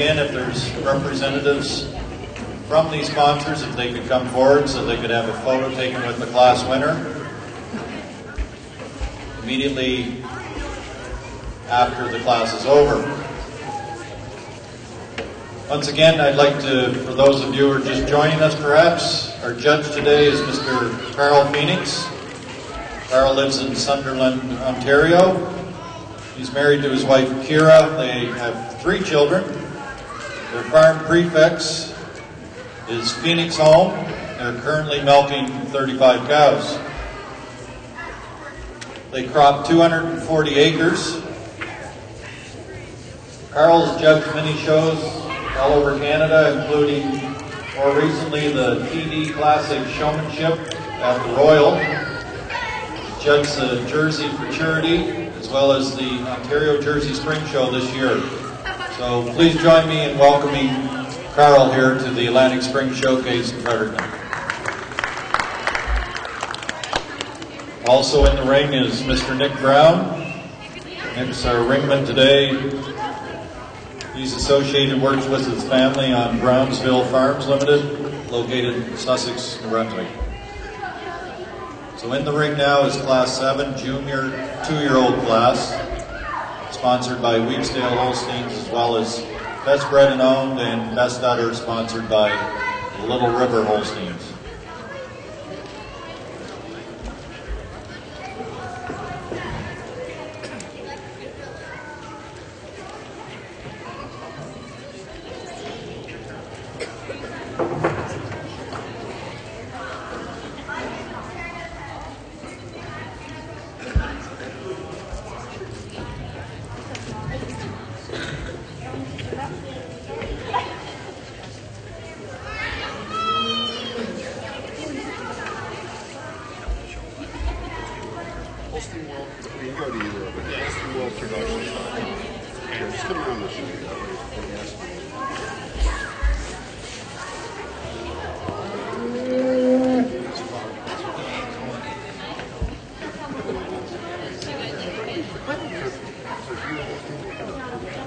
again, if there's representatives from these sponsors, if they could come forward so they could have a photo taken with the class winner. Immediately after the class is over. Once again, I'd like to, for those of you who are just joining us perhaps, our judge today is Mr. Carl Phoenix. Carl lives in Sunderland, Ontario. He's married to his wife, Kira. They have 3 children. Their farm prefix is Phoenix Home. They're currently milking 35 cows. They crop 240 acres. Carl's judged many shows all over Canada, including more recently the TD Classic Showmanship at the Royal. He's judged the Jersey for Charity, as well as the Ontario Jersey Spring Show this year. So please join me in welcoming Carl here to the Atlantic Spring Showcase in Fredericton. Also in the ring is Mr. Nick Brown. Nick's our ringman today. He's associated, works with his family on Brownsville Farms Limited, located in Sussex, New Brunswick. So in the ring now is Class 7, Junior 2-year-old class, sponsored by Weedsdale Holsteins, as well as Best Bred and Owned and Best Udder, sponsored by Little River Holsteins. Holstein World, you can go to either of it. Holstein World Production Style. Yeah, just come around the show that way.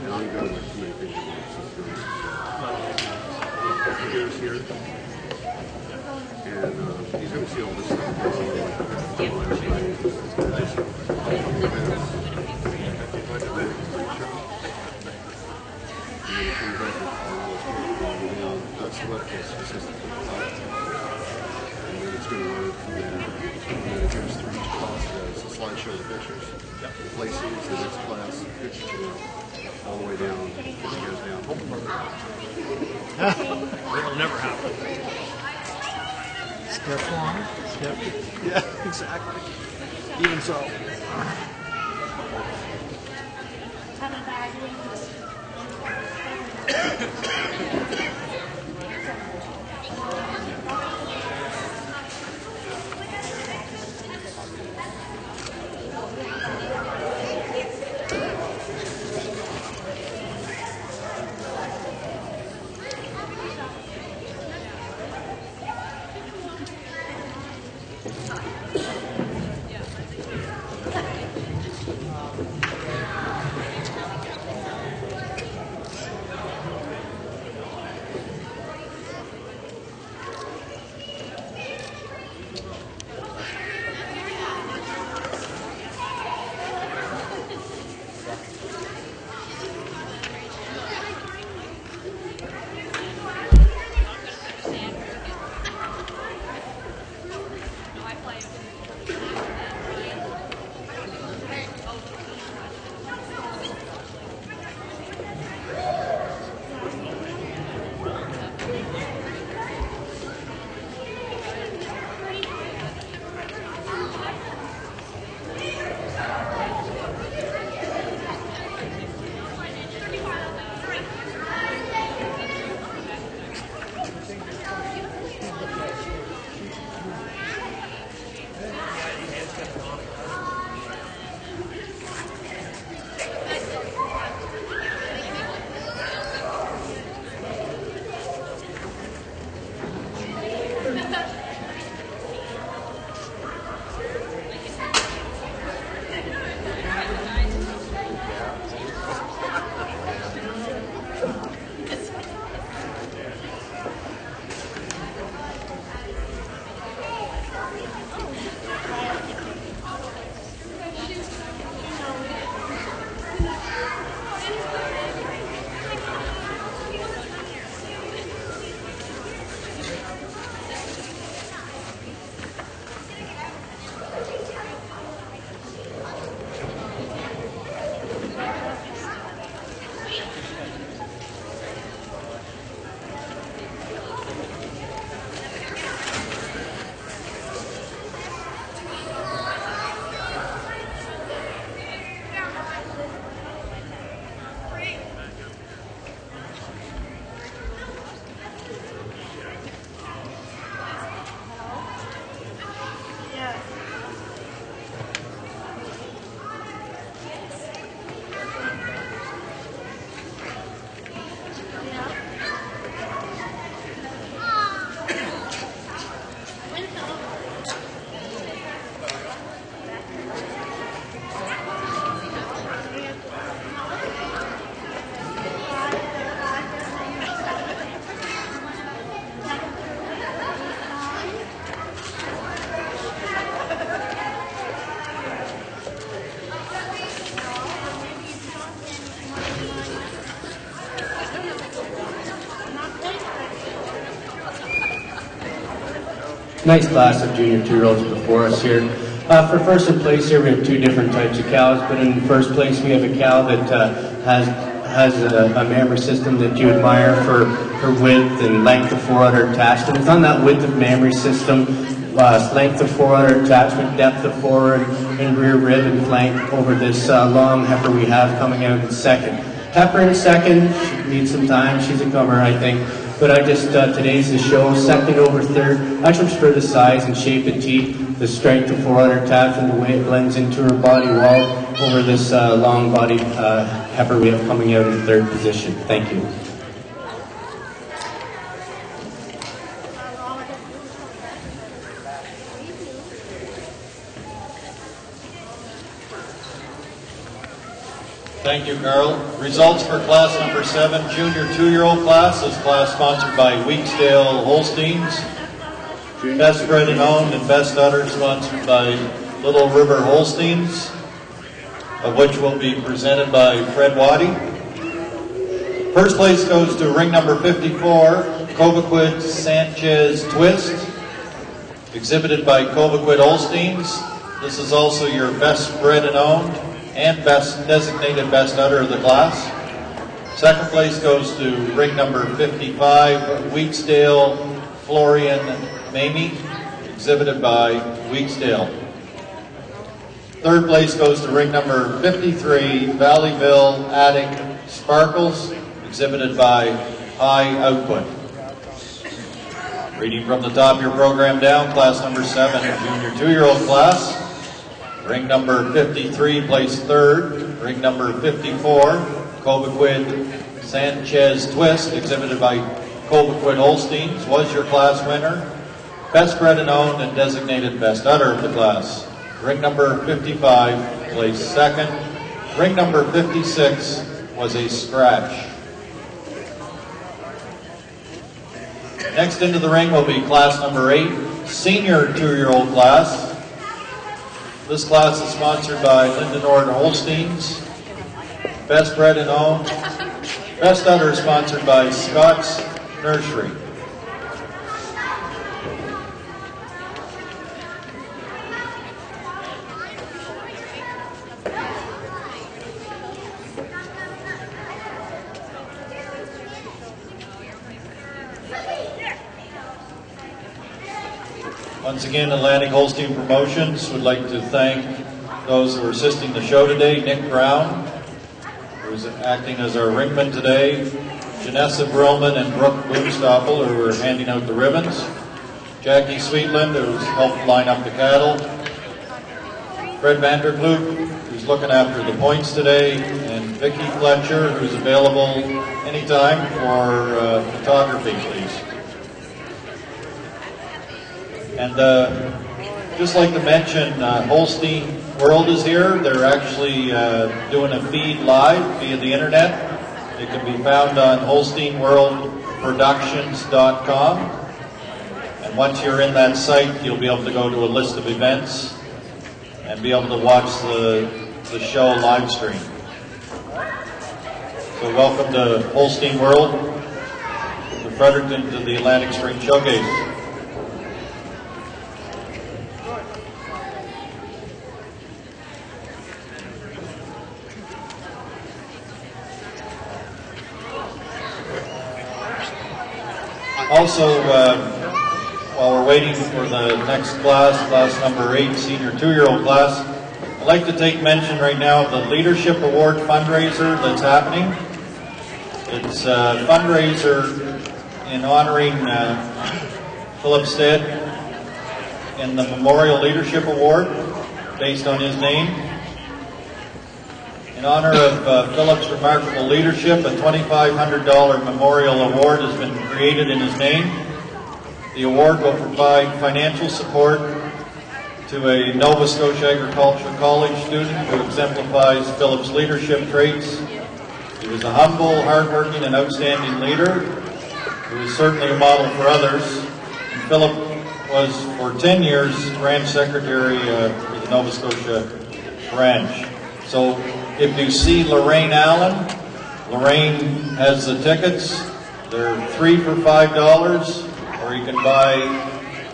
Now you go to make here. And he's going to see all this stuff. That's the webcast system. And then it's going to run it from there. And then it goes through each class. It's a slideshow of the pictures. The places, the next class, picture channel, all the way down. It goes down. It'll never happen. Step 1, step 2. Yeah, exactly. Even so. nice class of junior 2-year-olds before us here. For first in place here, we have two different types of cows, but in first place we have a cow that has a mammary system that you admire for her width and length of foreudder attachment. It's on that width of mammary system, length of foreudder attachment, depth of forward and rear rib and flank over this long heifer we have coming out in second. Heifer in second, she needs some time, she's a comer I think. But I just, today's the show, second over third. I just prefer the size and shape and teeth, the strength of foreudder attachment, the way it blends into her body wall over this long bodied heifer we have coming out in third position. Thank you. Thank you, Carl. Results for class number 7, junior 2-year-old class. This class sponsored by Weeksdale Holsteins. Best bred and owned and best udder sponsored by Little River Holsteins, of which will be presented by Fred Waddy. First place goes to ring number 54, Cobequid Sanchez Twist, exhibited by Cobequid Holsteins. This is also your best bred and owned and best designated best udder of the class. Second place goes to ring number 55, Weeksdale Florian Mamie, exhibited by Weeksdale. Third place goes to ring number 53, Valleyville Attic Sparkles, exhibited by High Output. Reading from the top of your program down, class number 7, junior 2-year-old class. Ring number 53 placed third. Ring number 54, Cobequid Sanchez Twist, exhibited by Cobequid Holsteins, was your class winner. Best bred and owned and designated best udder of the class. Ring number 55 placed second. Ring number 56 was a scratch. Next into the ring will be class number 8, senior 2-year-old class. This class is sponsored by Linda Nord Holsteins. Best bred and owned. Best udder sponsored by Scott's Nursery. Once again, Atlantic Holstein Promotions would like to thank those who are assisting the show today. Nick Brown, who's acting as our ringman today. Janessa Brillman and Brooke Boomstoppel, who are handing out the ribbons. Jackie Sweetland, who's helped line up the cattle. Fred Vanderkloot, who's looking after the points today. And Vicki Fletcher, who's available anytime for photography, please. And just like to mention, Holstein World is here. They're actually doing a feed live via the internet. It can be found on HolsteinWorldProductions.com. And once you're in that site, you'll be able to go to a list of events and be able to watch the show live stream. So welcome to Holstein World, to Fredericton, to the Atlantic Spring Showcase. Also, while we're waiting for the next class, class number 8, senior 2-year-old class, I'd like to take mention right now of the Leadership Award fundraiser that's happening. It's a fundraiser in honoring Philip Stead in the Memorial Leadership Award, based on his name. In honor of Philip's remarkable leadership, a $2,500 memorial award has been created in his name. The award will provide financial support to a Nova Scotia Agricultural College student who exemplifies Philip's leadership traits. He was a humble, hardworking, and outstanding leader who is certainly a model for others. And Philip was, for 10 years, branch secretary for the Nova Scotia branch. So if you see Lorraine Allen, Lorraine has the tickets. They're 3 for $5, or you can buy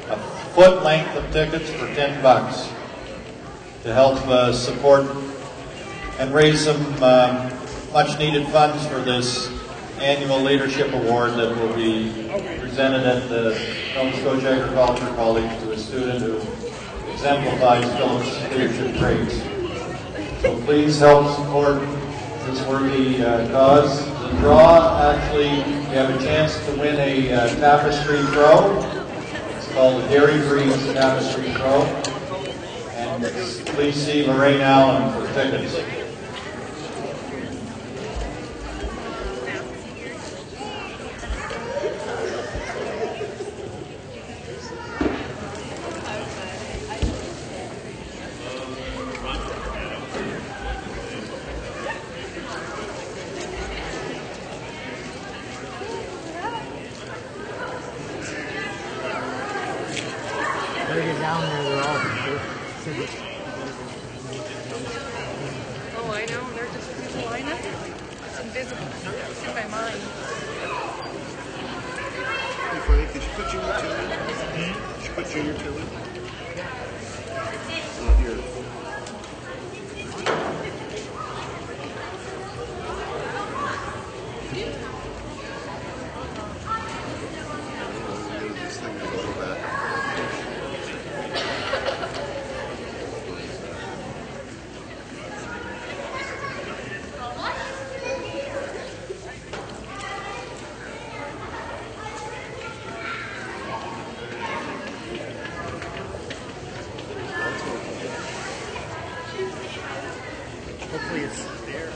a foot length of tickets for $10 to help support and raise some much needed funds for this annual leadership award that will be presented at the Nova Scotia Agriculture College to a student who exemplifies Philip's leadership traits. So please help support this worthy cause. The draw, actually, you have a chance to win a tapestry throw. It's called the Dairy Breeze Tapestry Throw. And please see Lorraine Allen for tickets. Better get down there, they're all Oh, I know. They're just people line up. It's invisible. It's in my mind. Hey Frank, did you put Junior Tilly? Did you put Junior Tilly? Not here. This thing to go back. hopefully it's there.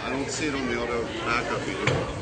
I don't see it on the auto backup either.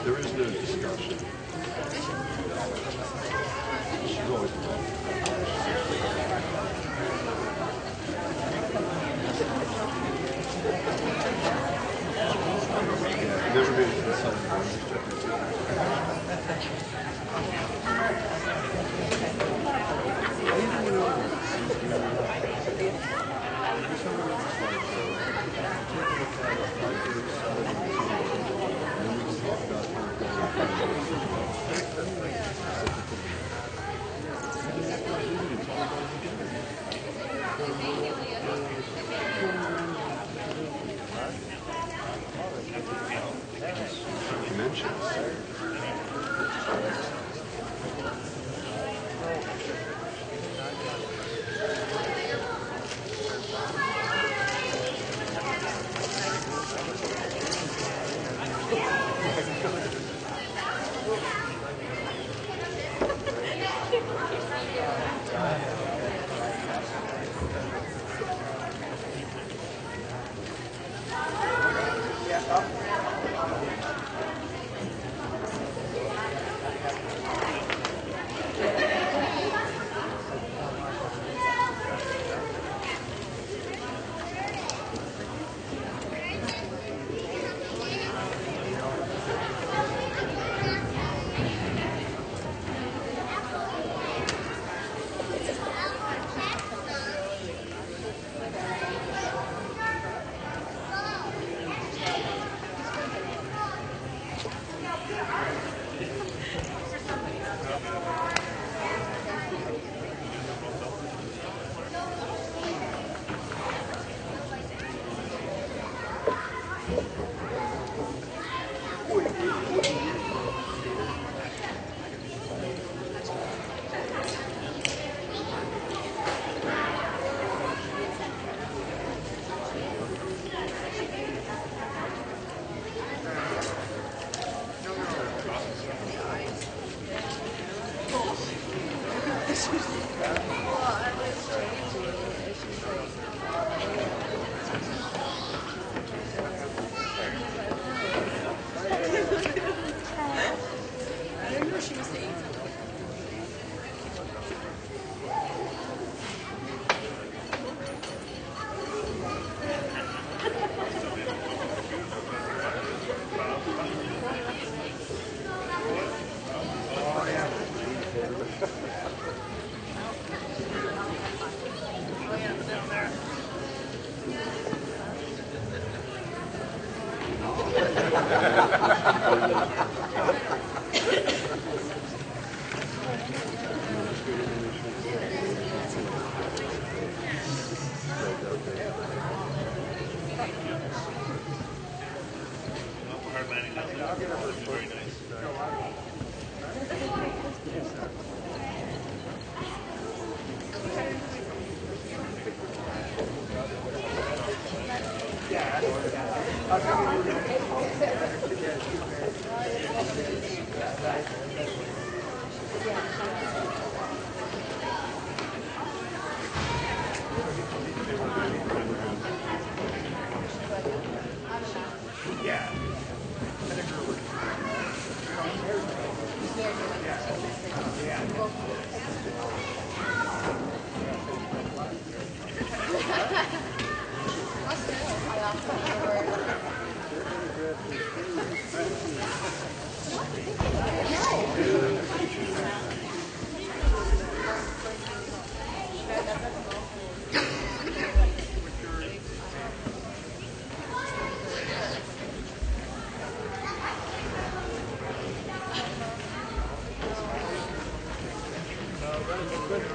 There is no discussion. She's always never been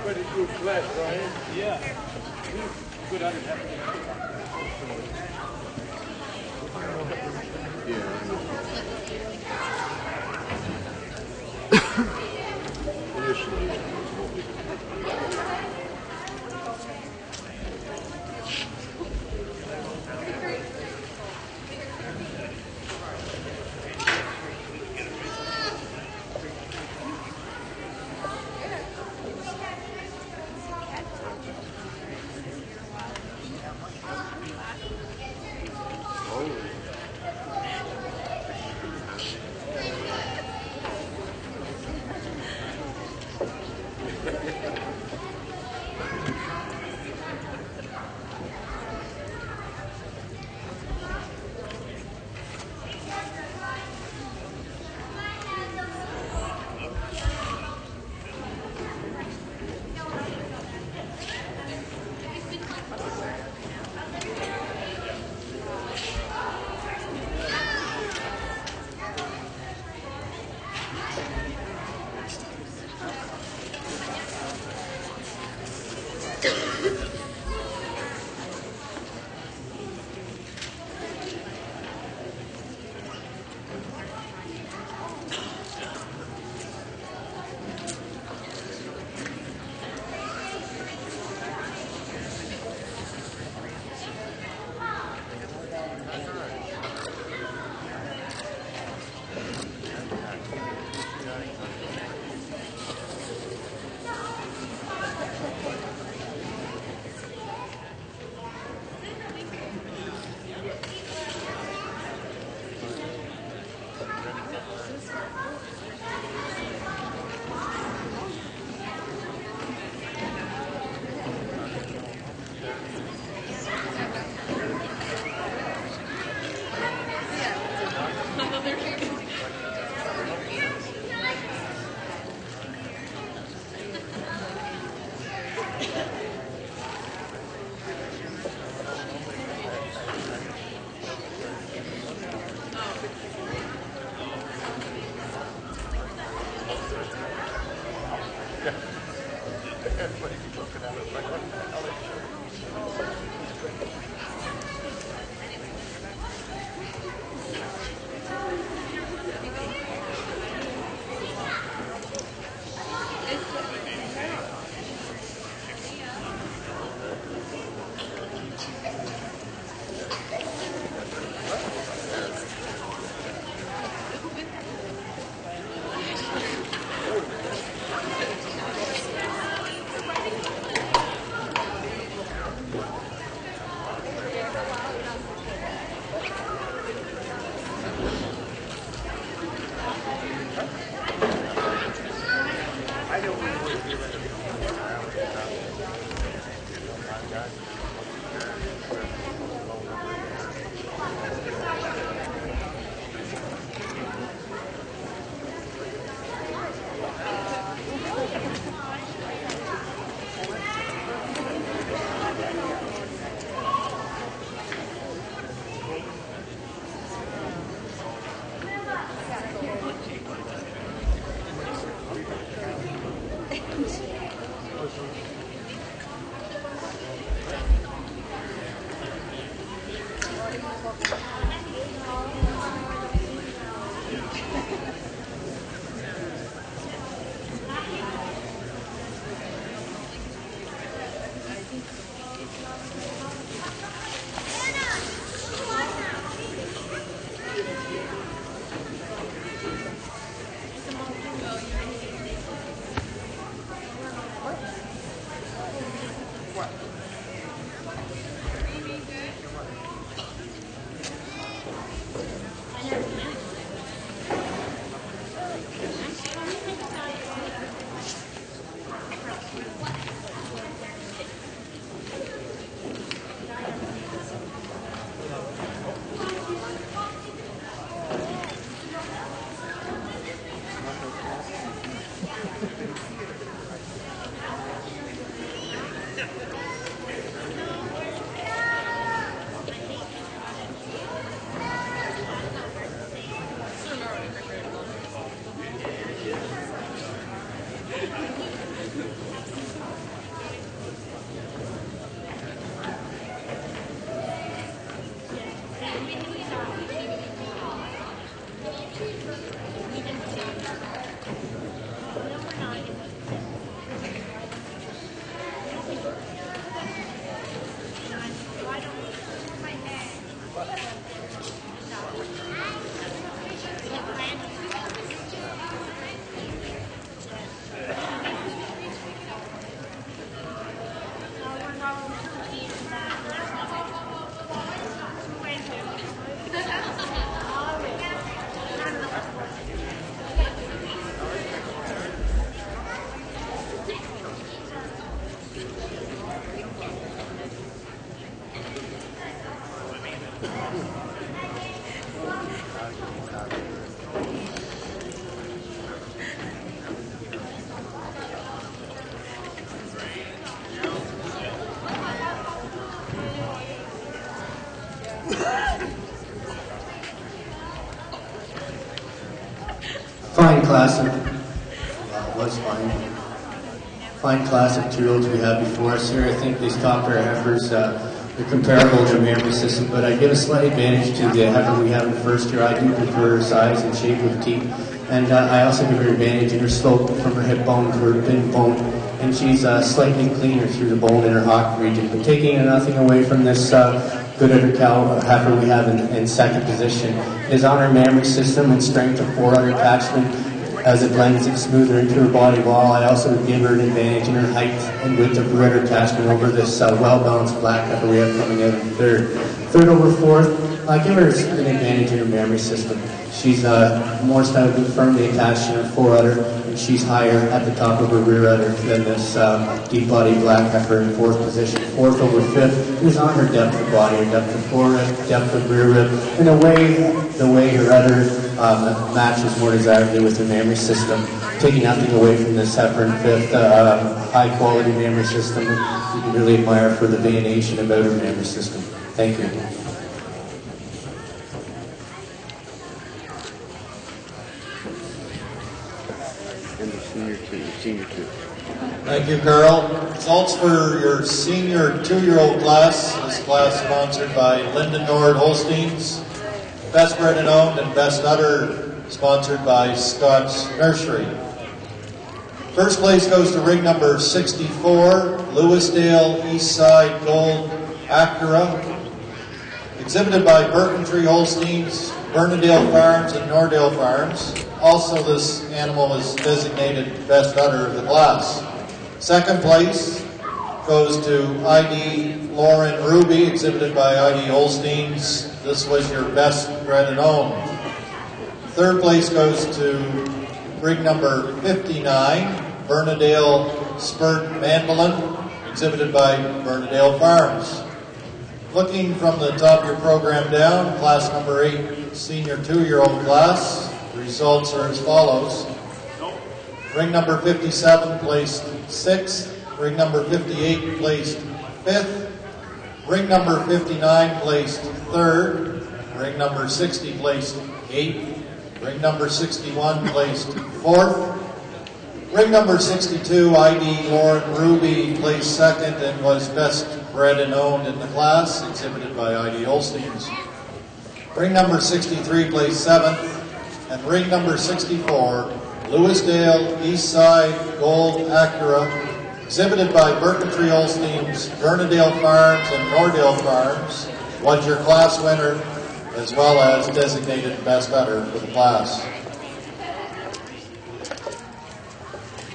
Pretty good class, Ryan. Yeah. Good at it. Initially, it was what we could do. Everybody's looking at it like, what the hell is it? Fine class of, was fine class of 2-year-olds we have before us here. I think these Talker heifers, they're comparable to Memory System, but I give a slight advantage to the heifer we have in first year. I do prefer her size and shape of teeth, and I also give her advantage in her slope from her hip bone to her thin bone, and she's slightly cleaner through the bone in her hock region. But taking nothing away from this good udder cow heifer we have in second position is on her mammary system and strength of forudder attachment as it blends it smoother into her body wall. I also give her an advantage in her height and width of rudder attachment over this well-balanced black heifer we have coming out in third. Third over fourth, I give her an advantage in her mammary system. She's more stout firmly attached in her forudder, and she's higher at the top of her rear udder than this deep-bodied black heifer in fourth position. Fourth over fifth is on her depth of body, her depth of forerib, depth of rear rib, and the way her udder matches more desirably with her mammary system. Taking nothing away from this heifer in fifth, high-quality mammary system. You can really admire for the veination about her mammary system. Thank you. and the senior two. Thank you, Carl. Results for your senior 2-year-old class. This class sponsored by Lyndon Nord Holsteins. Best Bred and Owned and Best Udder sponsored by Scott's Nursery. First place goes to ring number 64, Lewisdale Eastside Gold Acura. Exhibited by Birkentree Holsteins, Bernadale Farms, and Nordale Farms. Also, this animal is designated Best Udder of the class. Second place goes to ID Lauren Ruby, exhibited by ID Holsteins. This was your Best Bred and Owned. Third place goes to ring number 59, Bernadale Spurt Mandolin, exhibited by Bernadale Farms. Looking from the top of your program down, class number 8, senior 2-year-old class, the results are as follows. Ring number 57 placed 6th, ring number 58 placed 5th, ring number 59 placed 3rd, ring number 60 placed 8th, ring number 61 placed 4th, ring number 62, ID Lauren Ruby, placed 2nd and was Best Bred and Owned in the class, exhibited by ID Holsteins. Ring number 63 placed 7th, and ring number 64, Lewisdale Eastside Gold Acura, exhibited by Birkentree Holsteins, Bernadale Farms, and Nordale Farms, was your class winner, as well as designated Best Udder for the class.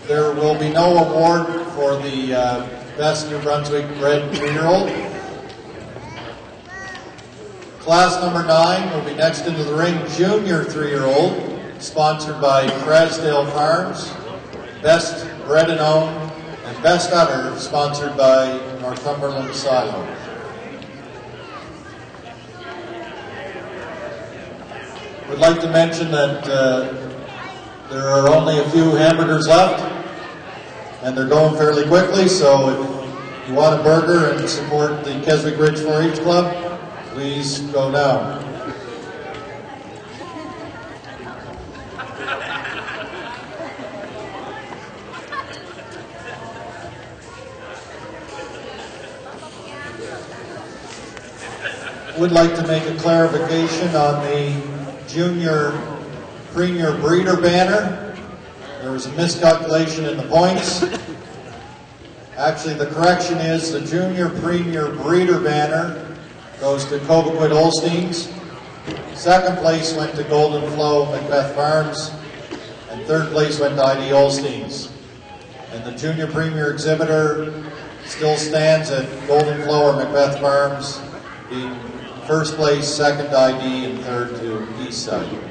There will be no award for the Best New Brunswick Bred 2-year-old. Class number 9 will be next into the ring, Junior 3-year-old, sponsored by Crasdale Farms, Best Bred and Owned, and Best Udder, sponsored by Northumberland Silo. Would like to mention that there are only a few hamburgers left, and they're going fairly quickly, so if you want a burger and support the Keswick Ridge 4-H Club, please go down. Would like to make a clarification on the Junior Premier Breeder banner. There was a miscalculation in the points. Actually, the correction is the Junior Premier Breeder banner goes to Cobequid Holsteins. Second place went to Golden Flow Macbeth Farms, and third place went to ID Holsteins. And the Junior Premier exhibitor still stands at Golden Flow or Macbeth Farms, being first place, second ID, and third to Eastside.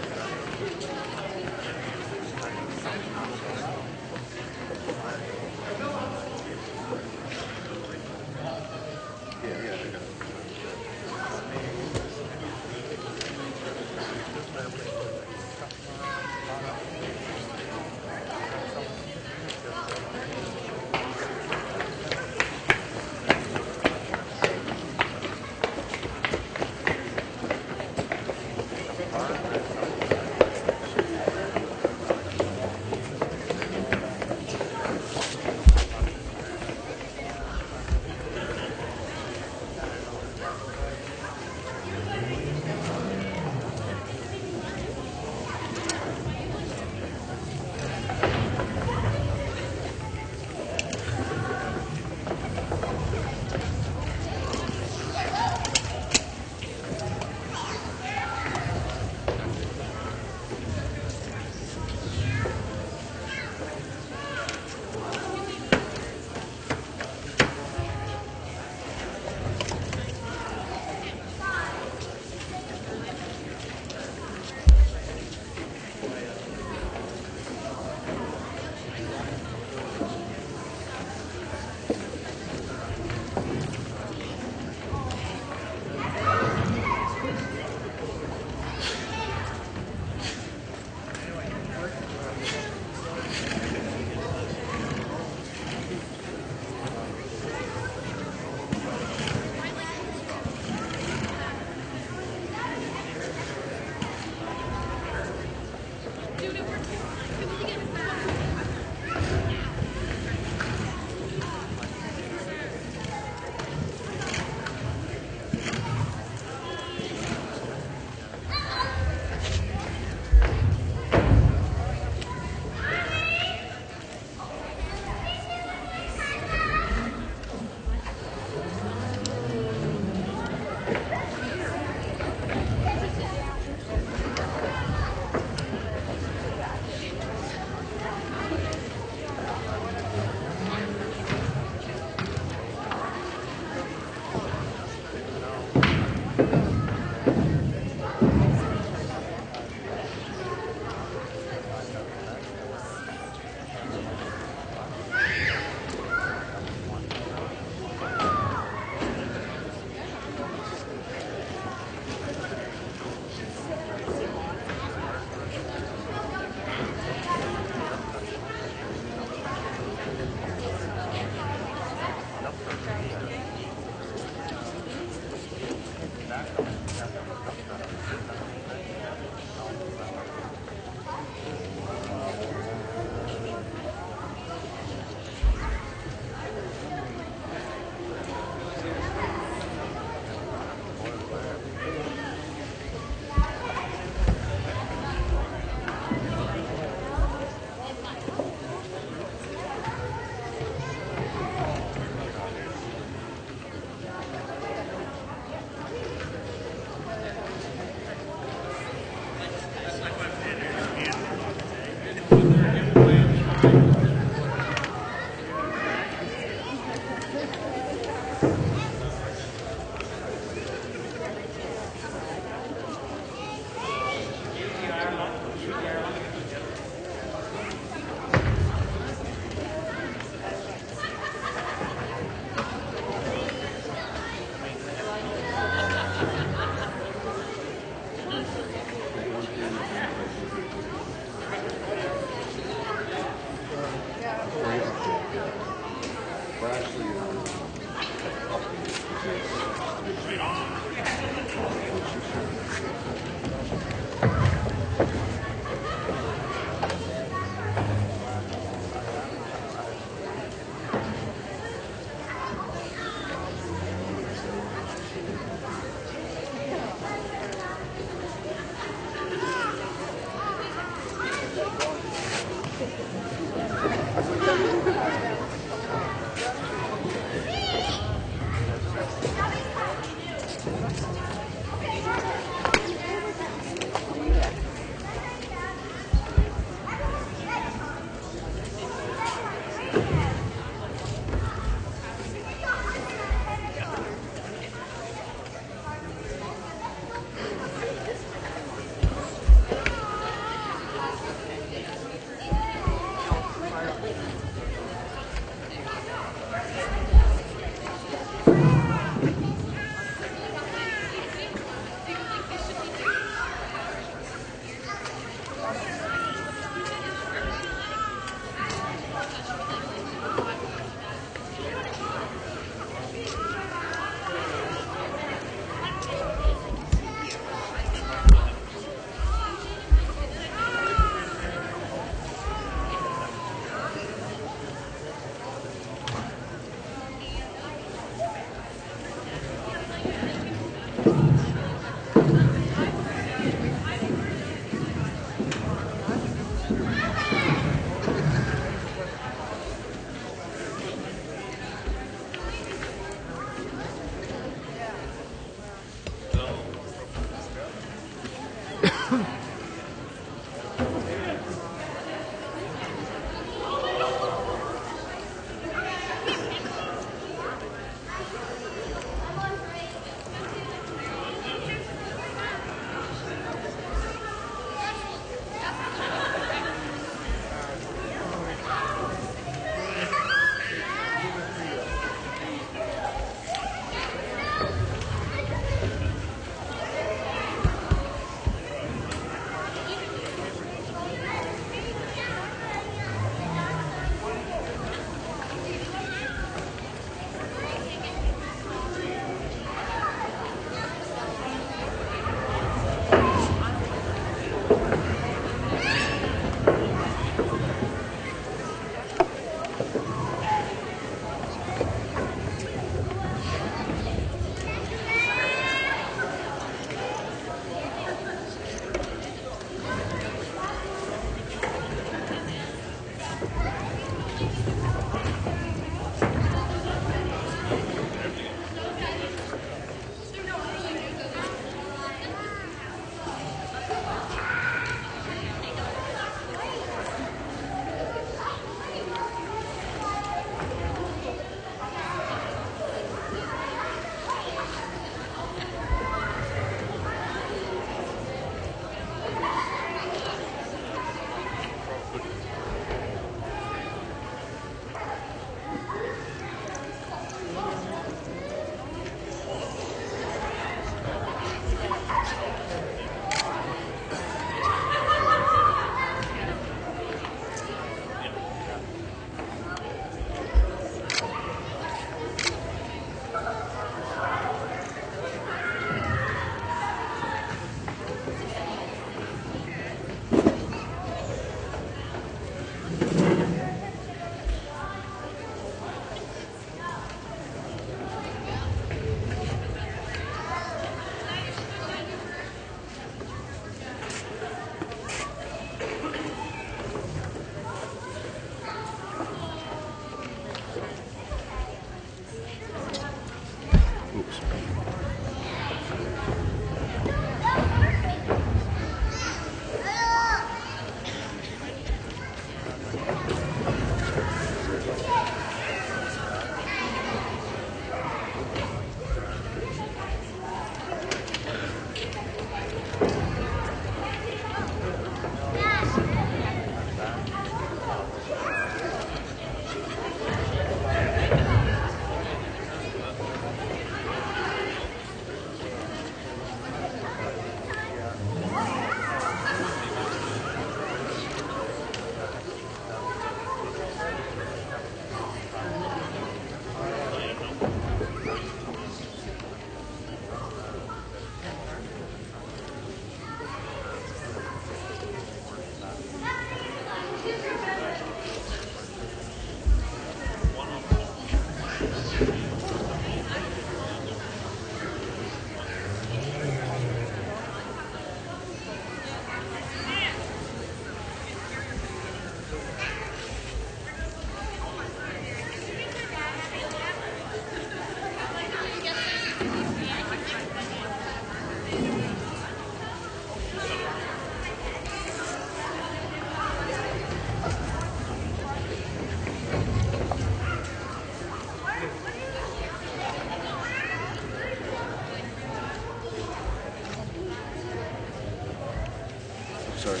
sorry.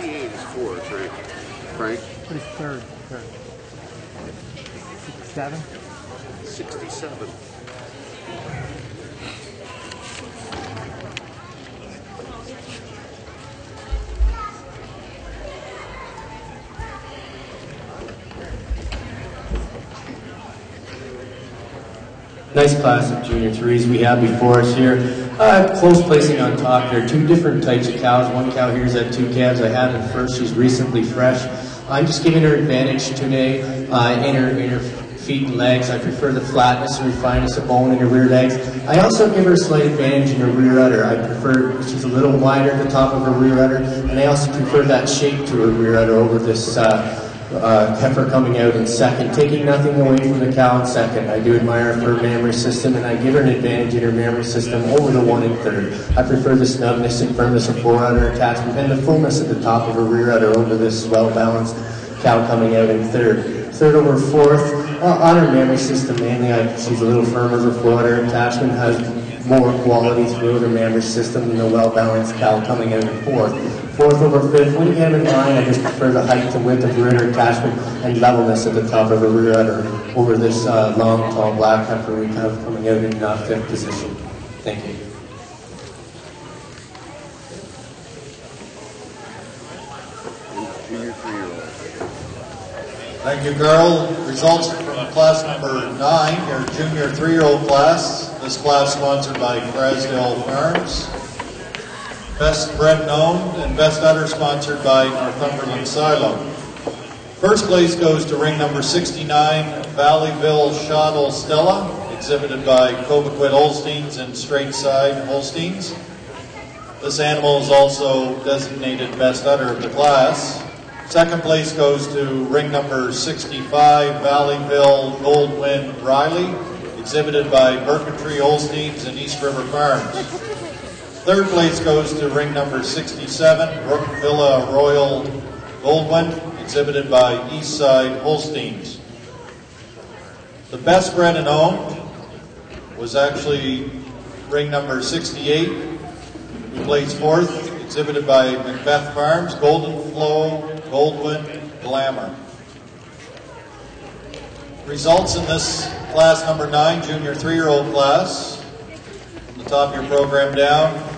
Is fourth, right? Frank? What is third? 67? 67. Nice class of junior threes we have before us here. Close placing on top. There are two different types of cows. One cow here is at 2 calves. I had her first. She's recently fresh. I'm just giving her advantage today in her feet and legs. I prefer the flatness and refineness of bone in her rear legs. I also give her a slight advantage in her rear udder. I prefer, she's a little wider at the top of her rear udder, and I also prefer that shape to her rear udder over this heifer coming out in second, taking nothing away from the cow in second. I do admire her mammary system, and I give her an advantage in her mammary system over the one in third. I prefer the snugness and firmness of fore udder attachment and the fullness at the top of her rear udder over this well-balanced cow coming out in third. Third over fourth, on her mammary system mainly, she's a little firmer. Her fore udder attachment has more quality throughout her mammary system than the well-balanced cow coming out in fourth. Fourth over fifth, when you have in line, I just prefer the height and width of rear udder attachment and levelness at the top of her rear udder over this long, tall black heifer we have coming out in fifth position. Thank you. Junior 3-year-old. Thank you, Carl. Results from class number 9, your junior 3-year-old class. This class sponsored by Crasdale Farms. Best bred and owned, and best udder sponsored by Northumberland Silo. First place goes to ring number 69, Valleyville Shottle Stella, exhibited by Cobequid Holsteins and Straight Side Holsteins. This animal is also designated best udder of the class. Second place goes to ring number 65, Valleyville Goldwyn Riley, exhibited by Berkentry Holsteins and East River Farms. Third place goes to ring number 67, Brook Villa Royal Goldwyn, exhibited by Eastside Holsteins. The best bred and owned was actually ring number 68, who placed fourth, exhibited by Macbeth Farms, Golden Flow, Goldwyn, Glamour. Results in this class number 9, junior 3-year-old class. From the top of your program down,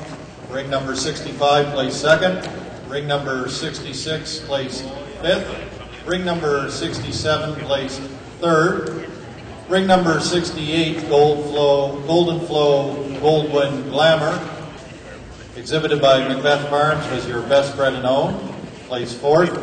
ring number 65 placed second, ring number 66 placed fifth, ring number 67 placed third, ring number 68 Golden Flow Goldwyn Glamour, exhibited by Macbeth Farms, was your best bred and owned, placed fourth,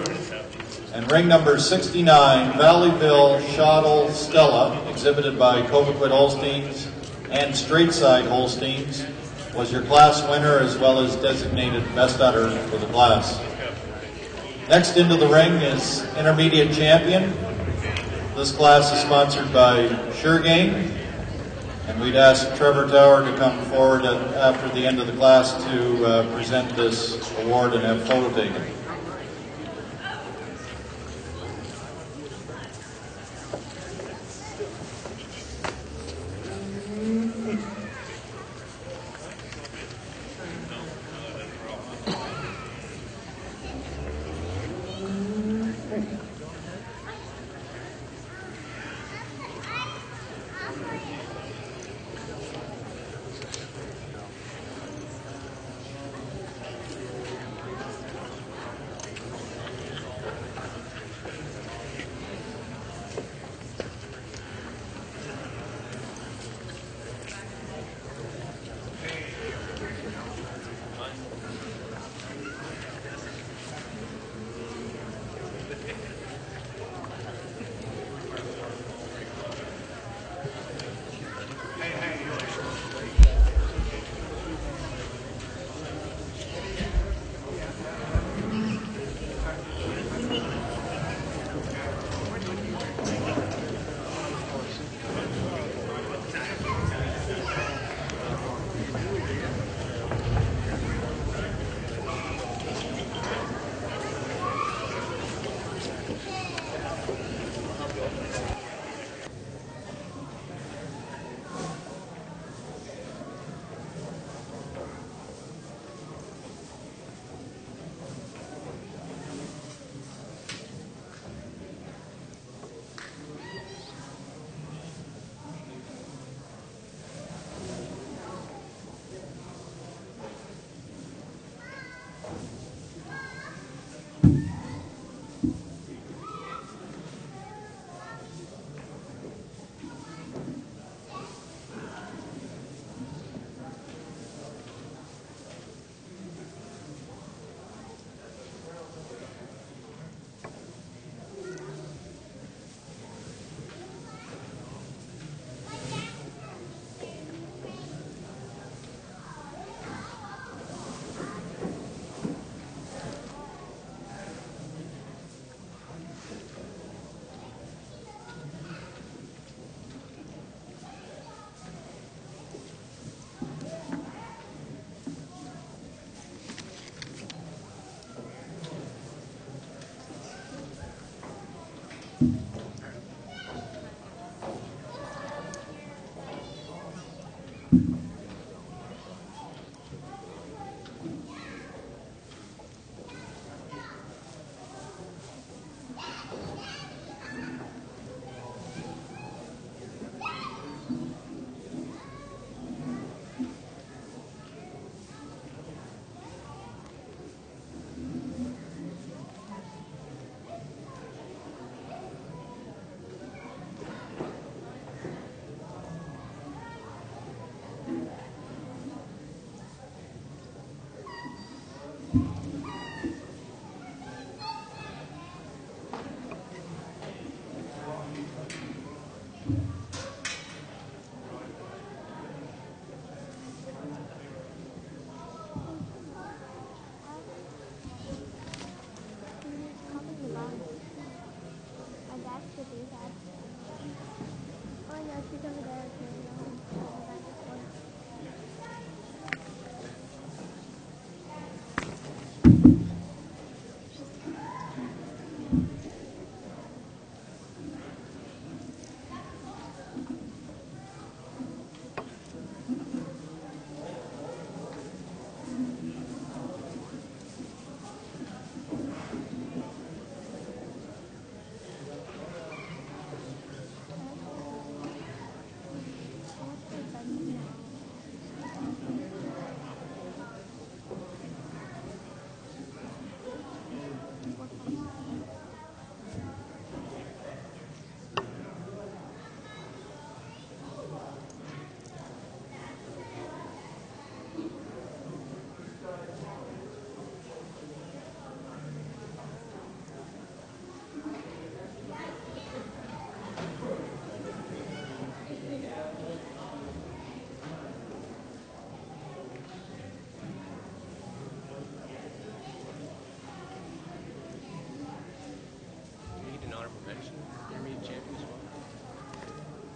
and ring number 69 Valleyville Shottle Stella, exhibited by Cobequid Holsteins and Straight Side Holsteins, was your class winner as well as designated best udder for the class. Next into the ring is intermediate champion. This class is sponsored by SureGain, and we'd ask Trevor Tower to come forward after the end of the class to present this award and have photo taken.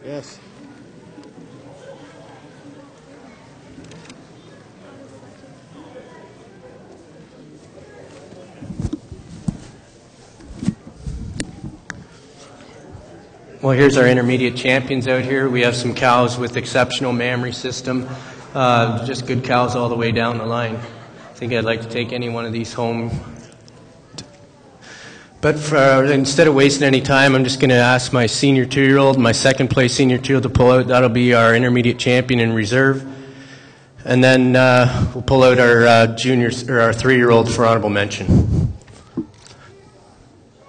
Yes. Well, here's our intermediate champions out here. We have some cows with exceptional mammary system, just good cows all the way down the line. I think I'd like to take any one of these home. But instead of wasting any time, I'm just going to ask my senior 2-year-old, my second place senior 2-year-old to pull out. That'll be our intermediate champion in reserve. And then we'll pull out our juniors, or our 3-year-old for honorable mention.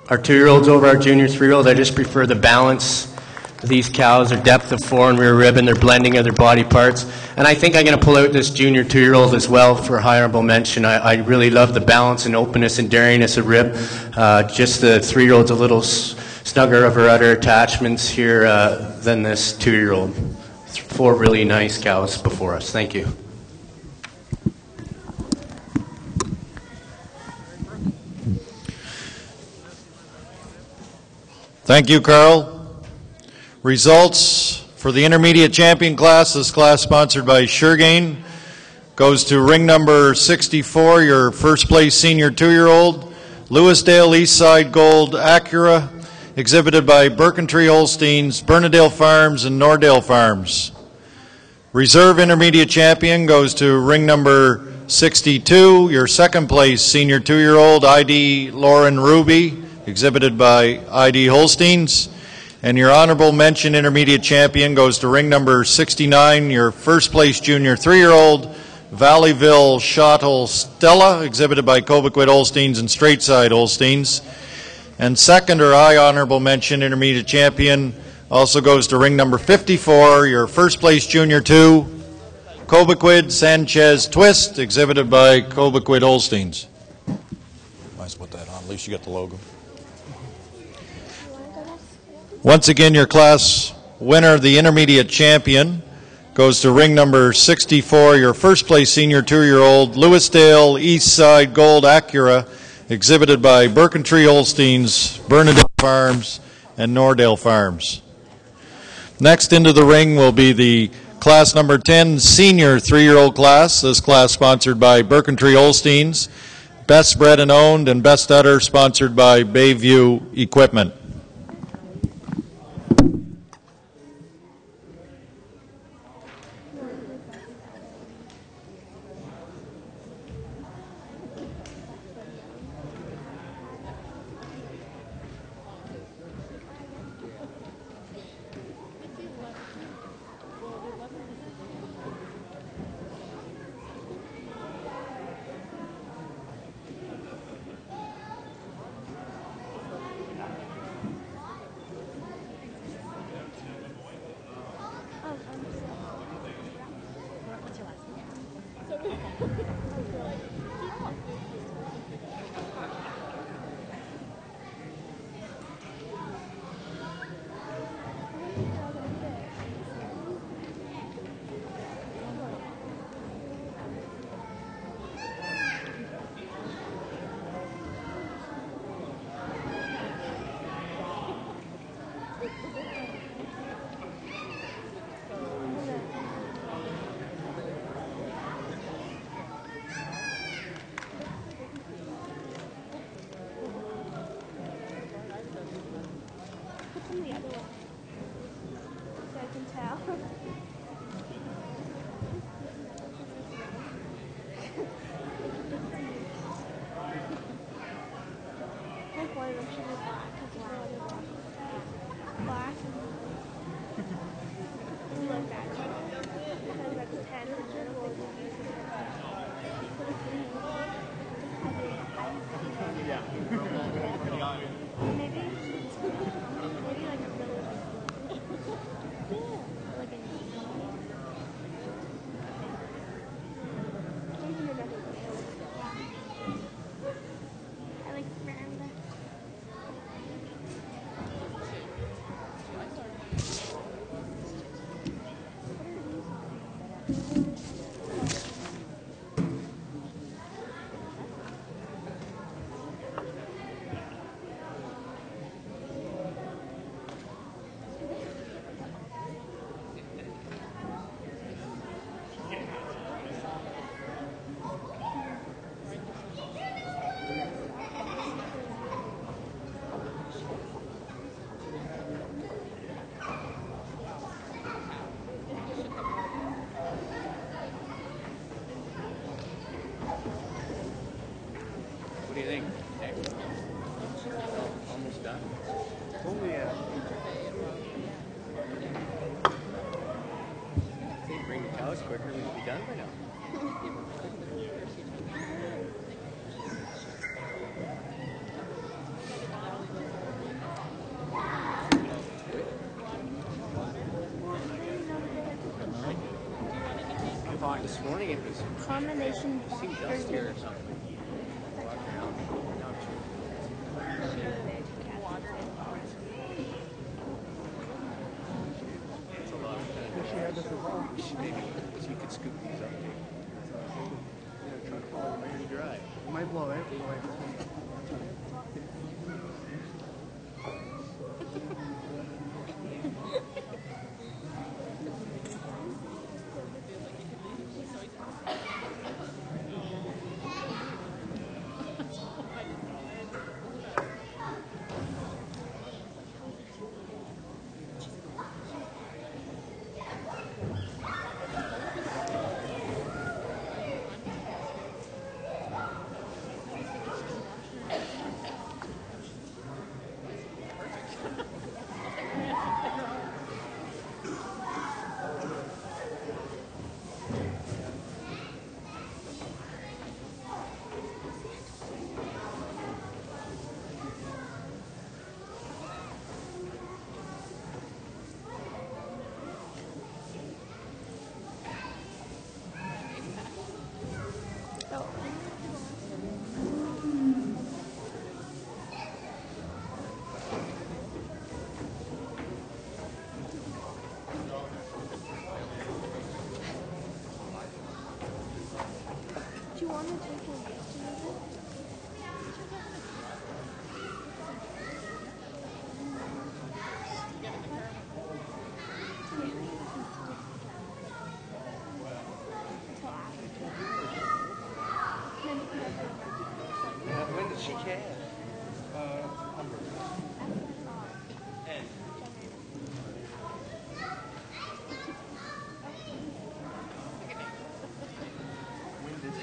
Our 2-year-olds over our junior 3-year-old, I just prefer the balance of these cows, their depth of fore and rear rib, and their blending of their body parts. And I think I'm going to pull out this junior 2-year-old as well for high honorable mention. I really love the balance and openness and daringness of rib. Just the 3-year-old's a little snugger of her udder attachments here than this 2-year-old. 4 really nice cows before us. Thank you. Thank you, Carl. Results for the intermediate champion class, this class sponsored by Suregain, goes to ring number 64, your first place senior 2-year-old, Lewisdale Eastside Gold Acura, exhibited by Birkentree Holsteins, Bernadale Farms, and Nordale Farms. Reserve intermediate champion goes to ring number 62, your second place senior 2-year-old, ID Lauren Ruby, exhibited by ID Holsteins. And your honorable mention intermediate champion goes to ring number 69, your first place junior 3-year-old, Valleyville Shottle Stella, exhibited by Cobequid Holsteins and Straightside Holsteins. And second or high honorable mention intermediate champion also goes to ring number 54, your first place junior 2, Cobequid Sanchez Twist, exhibited by Cobequid Holsteins. Might as well put that on, at least you got the logo. Once again, your class winner, the intermediate champion, goes to ring number 64, your first place senior 2-year-old, Lewisdale Eastside Gold Acura, exhibited by Birkentree Holsteins, Bernadale Farms, and Nordale Farms. Next into the ring will be the class number 10 senior 3-year-old class. This class sponsored by Birkentree Holsteins, Best Bred and Owned, and Best Udder sponsored by Bayview Equipment. the other one, so I can tell. Like one of them should be black because there's no other black. Black and blue. We like that too. Because that's 10 and then we'll use it. Yeah. Maybe like a really like a maybe another one. I like Miranda. What do you think? Next? Almost done. Only if they bring the cows quicker, we'd be done by now. I thought this morning it was Combination seemed dustier or something. Walking around. Now it's It's a lot of time. Maybe so you could scoop these up. Yeah, truck full of rain dry. It might blow out the way home. Do you want to take a look at it? When did she calve? When did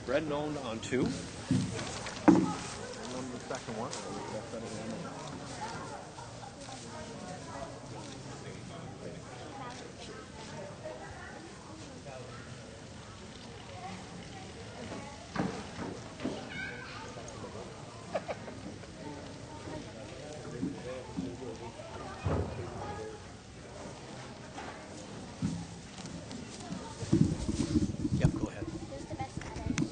Bred and owned on 2. And then the second one. Yep, go ahead. Who's the best at it?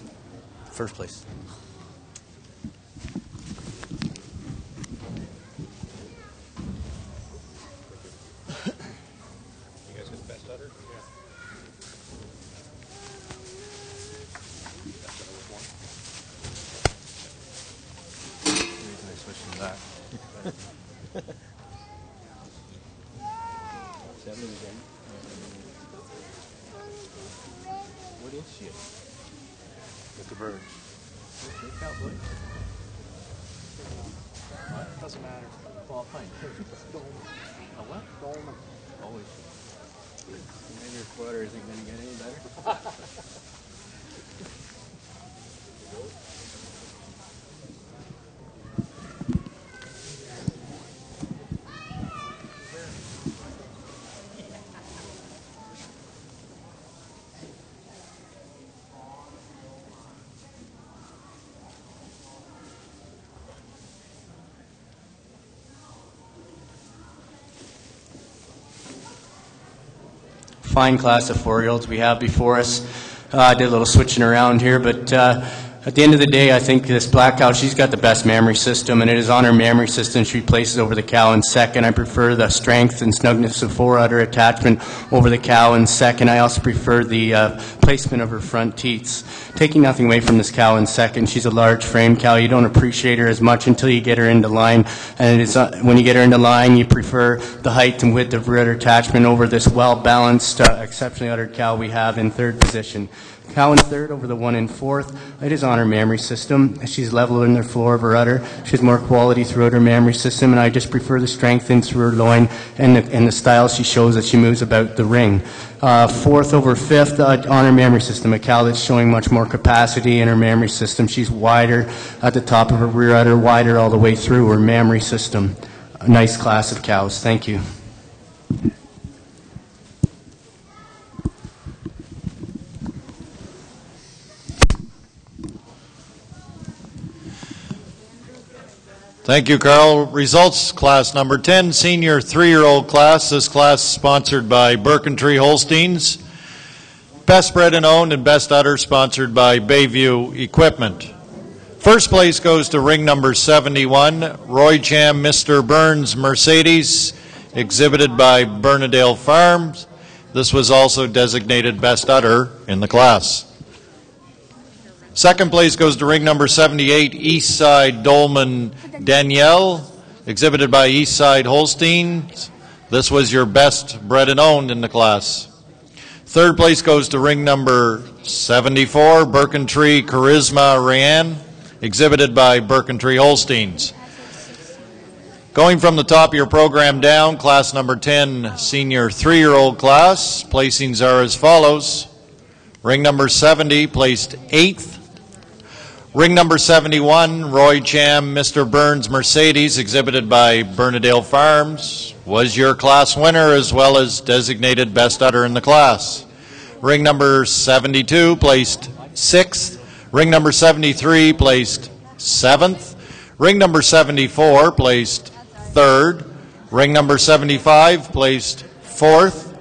First place. You guys got the best udder? Yeah. I switched to that. 70 again. What is she? It's a bird. What? Doesn't matter. Well, fine. A what? Dolman. Always. Maybe your flutter isn't going to get any better. Fine class of 4-year-olds we have before us. I did a little switching around here, but at the end of the day, I think this black cow, she's got the best mammary system, and it is on her mammary system she places over the cow in second. I prefer the strength and snugness of fore-udder attachment over the cow in second. I also prefer the placement of her front teats. Taking nothing away from this cow in second, she's a large frame cow. You don't appreciate her as much until you get her into line, and it is, when you get her into line, you prefer the height and width of rear udder attachment over this well-balanced, exceptionally uddered cow we have in third position. Cow in third over the one in fourth. It is on her mammary system. She's level in the floor of her udder. She has more quality throughout her mammary system, and I just prefer the strength in through her loin and the style she shows as she moves about the ring. Fourth over fifth on her mammary system. A cow that's showing much more capacity in her mammary system. She's wider at the top of her rear udder, wider all the way through her mammary system. A nice class of cows. Thank you. Thank you, Carl. Results, class number 10, senior 3-year-old class. This class is sponsored by Birkentree Holsteins. Best bred and owned and best udder sponsored by Bayview Equipment. First place goes to ring number 71, Roy Cham Mr. Burns Mercedes, exhibited by Bernadale Farms. This was also designated best udder in the class. Second place goes to ring number 78, Eastside Dolman Danielle, exhibited by Eastside Holsteins. This was your best bred and owned in the class. Third place goes to ring number 74, Birkentree Charisma Rayanne, exhibited by Birkentree Holsteins. Going from the top of your program down, class number 10, senior 3-year-old class, placings are as follows. Ring number 70 placed 8th. Ring number 71, Roy Cham, Mr. Burns Mercedes, exhibited by Bernadale Farms, was your class winner as well as designated best udder in the class. Ring number 72 placed 6th. Ring number 73 placed 7th. Ring number 74 placed 3rd. Ring number 75 placed 4th.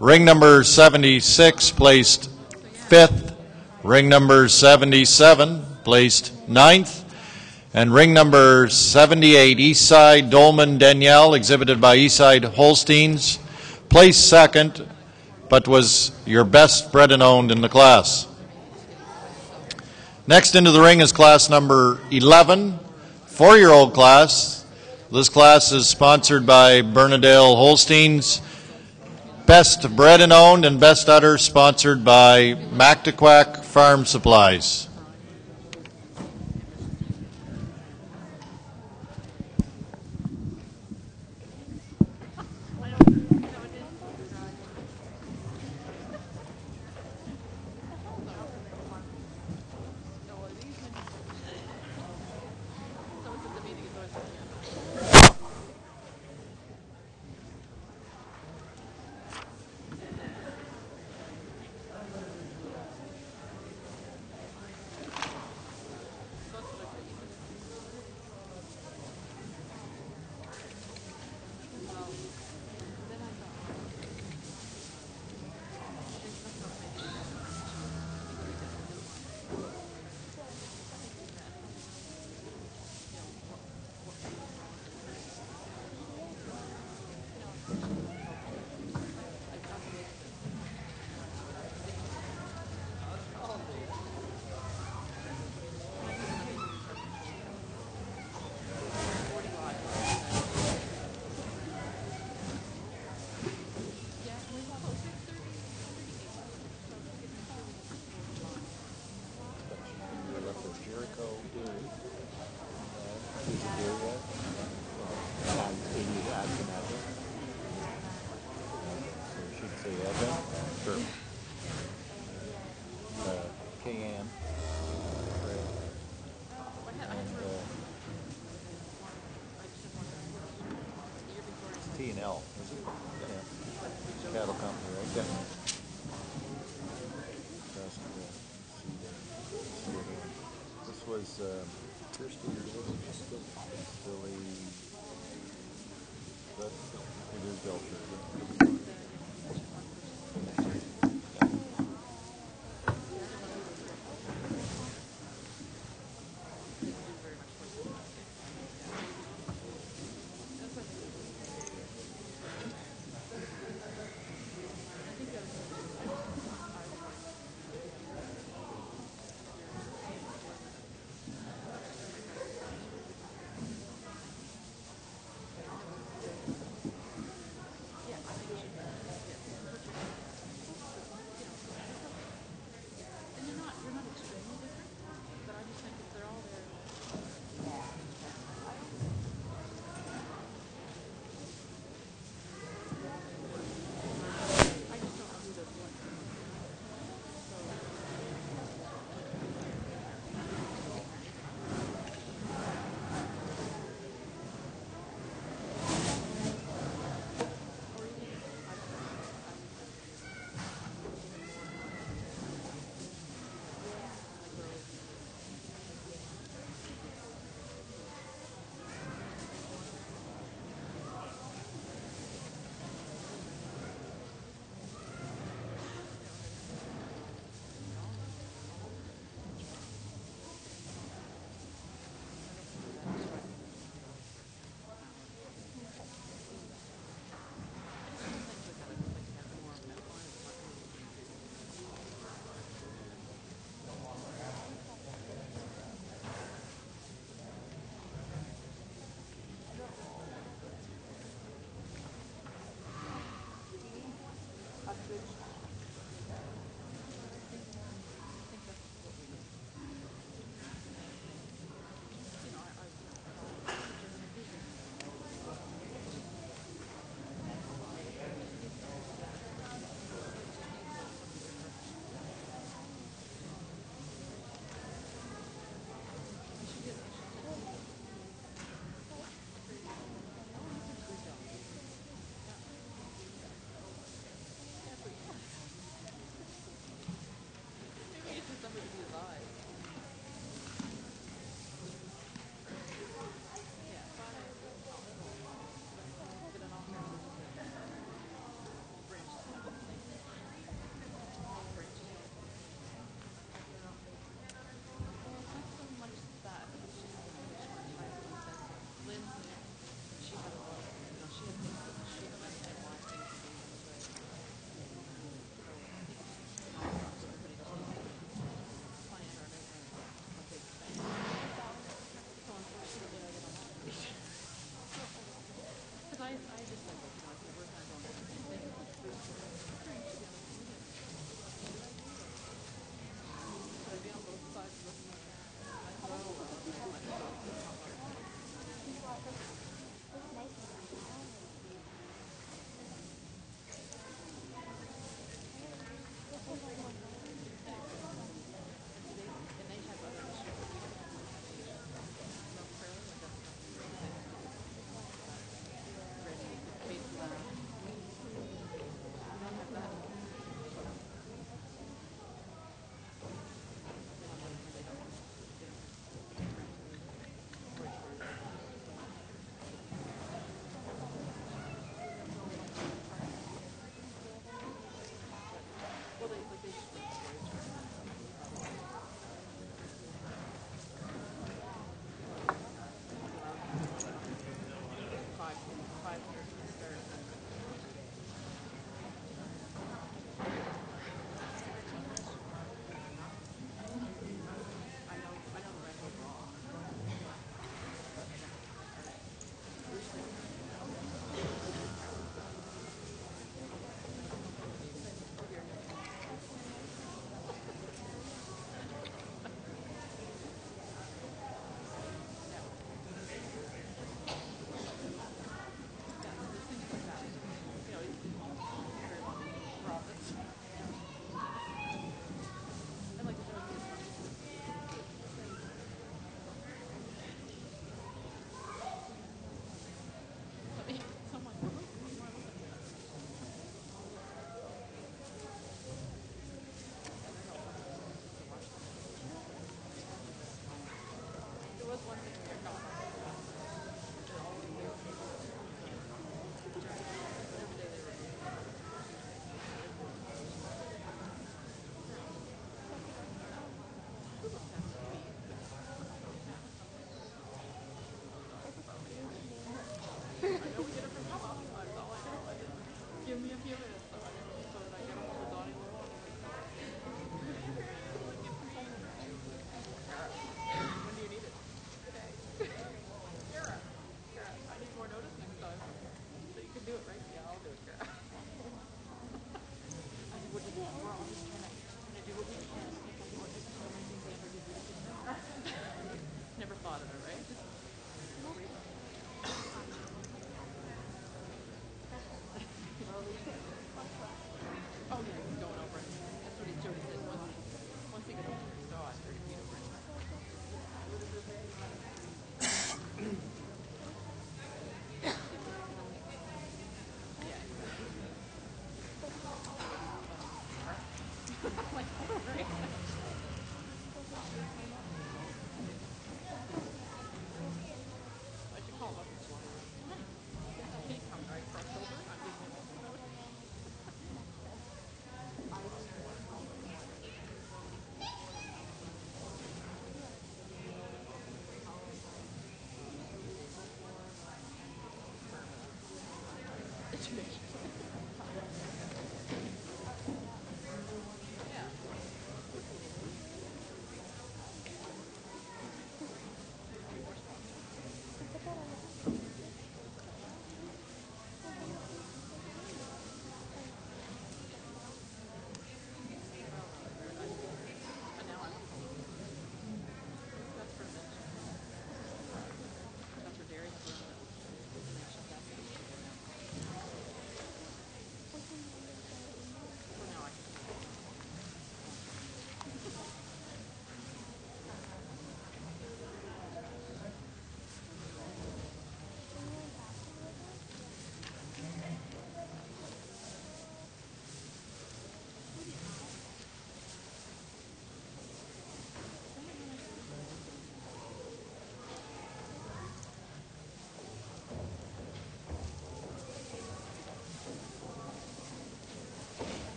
Ring number 76 placed 5th. Ring number 77 placed 9th, and ring number 78, Eastside Dolman Danielle, exhibited by Eastside Holsteins, placed 2nd, but was your best bred and owned in the class. Next into the ring is class number 11, 4-year-old class. This class is sponsored by Bernadale Holsteins. Best bred and owned and best udder sponsored by Mactaquac Farm Supplies. KM. T&L, is it? Yeah. Cattle company, right? Yeah. This was Kirsty Billy. It is Belcher.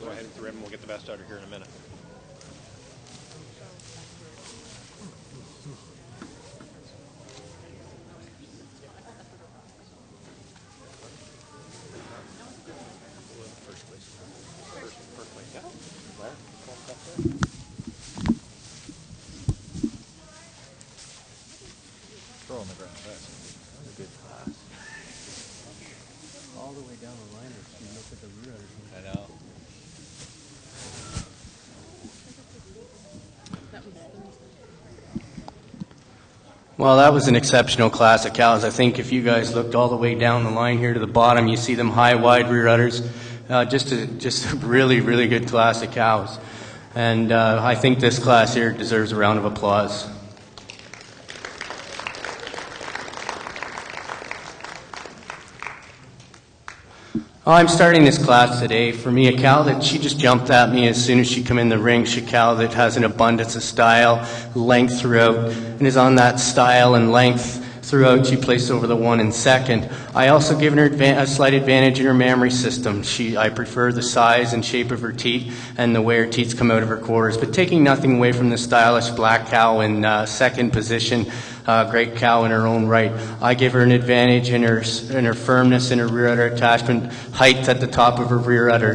Go ahead with the rim and we'll get the best out of here in a minute. First place, yeah. Throw on the ground. That was a good class. All the way down the line, if you look at the rear udder. I know. Well, that was an exceptional class of cows. I think if you guys looked all the way down the line here to the bottom, you see them high, wide rear udders. Just a really, really good class of cows. And I think this class here deserves a round of applause. I'm starting this class today. For me, a cow that she just jumped at me as soon as she come in the ring. She's a cow that has an abundance of style, length throughout, and is on that style and length throughout. She placed over the 1 and second. I also given her a slight advantage in her mammary system. I prefer the size and shape of her teat and the way her teats come out of her quarters. But taking nothing away from the stylish black cow in second position, great cow in her own right. I give her an advantage in her firmness in her rear udder attachment, height at the top of her rear udder,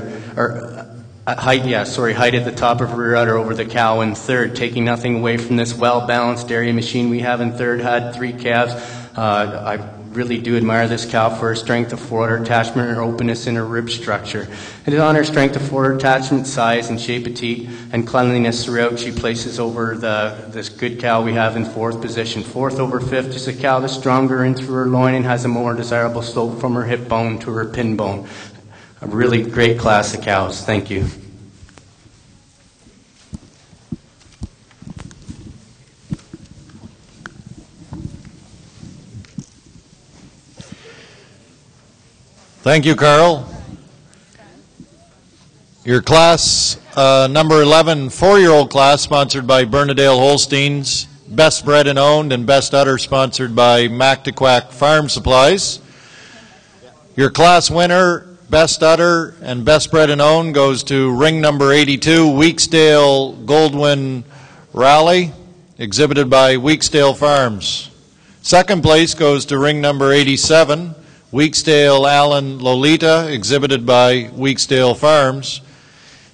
height at the top of her rear udder over the cow in third, taking nothing away from this well-balanced dairy machine we have in third. Had 3 calves. I really do admire this cow for her strength of forward attachment and her openness in her rib structure. It is on her strength of forward attachment, size and shape of teat, and cleanliness throughout. She places over this good cow we have in 4th position. 4th over 5th is a cow that's stronger in through her loin and has a more desirable slope from her hip bone to her pin bone. A really great class of cows. Thank you. Thank you, Carl. Your class, number 11, 4-year-old class, sponsored by Bernadale Holsteins. Best Bred and Owned and Best Udder, sponsored by Mactaquac Farm Supplies. Your class winner, Best Udder and Best Bred and Owned, goes to ring number 82, Weeksdale Goldwyn Rally, exhibited by Weeksdale Farms. Second place goes to ring number 87, Weeksdale Allen Lolita, exhibited by Weeksdale Farms.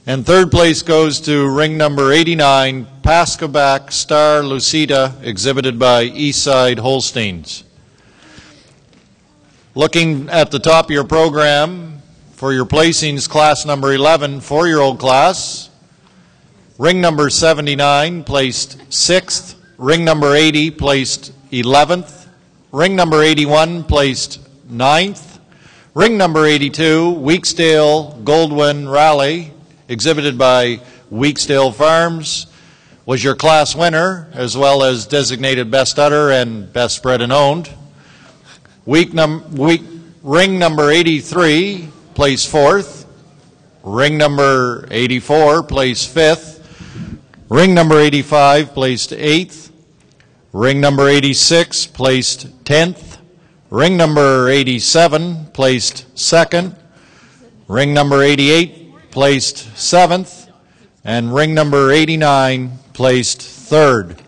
And third place goes to ring number 89, Pascaback Star Lucida, exhibited by Eastside Holsteins. Looking at the top of your program for your placings, class number 11, 4-year-old class. Ring number 79 placed 6th. Ring number 80 placed 11th. Ring number 81 placed 9th. Ring number 82, Weeksdale Goldwyn Rally, exhibited by Weeksdale Farms, was your class winner, as well as designated best udder and best bred and owned. Ring number 83, placed 4th. Ring number 84, placed 5th. Ring number 85, placed 8th. Ring number 86, placed 10th. Ring number 87, placed 2nd. Ring number 88, placed 7th. And ring number 89, placed 3rd.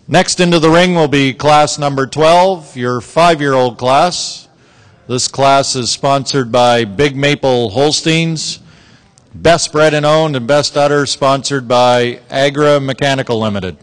Next into the ring will be class number 12, your 5-year-old class. This class is sponsored by Big Maple Holsteins. Best bred and owned and best udder sponsored by Agra Mechanical Limited.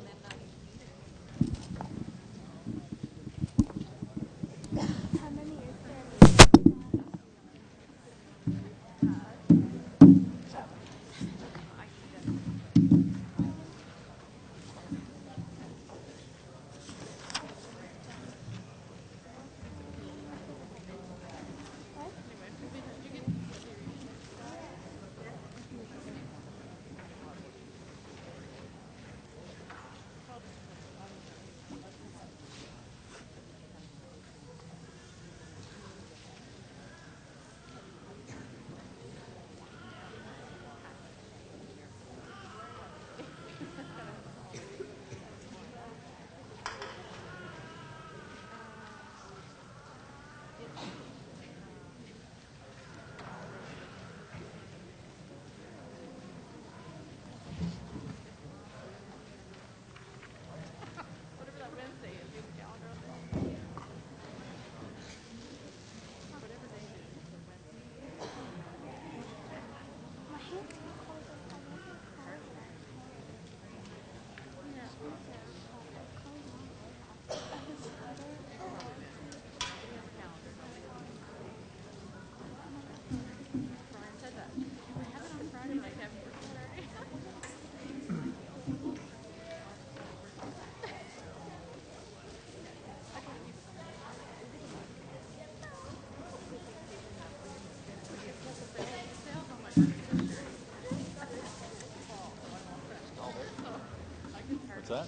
What's that?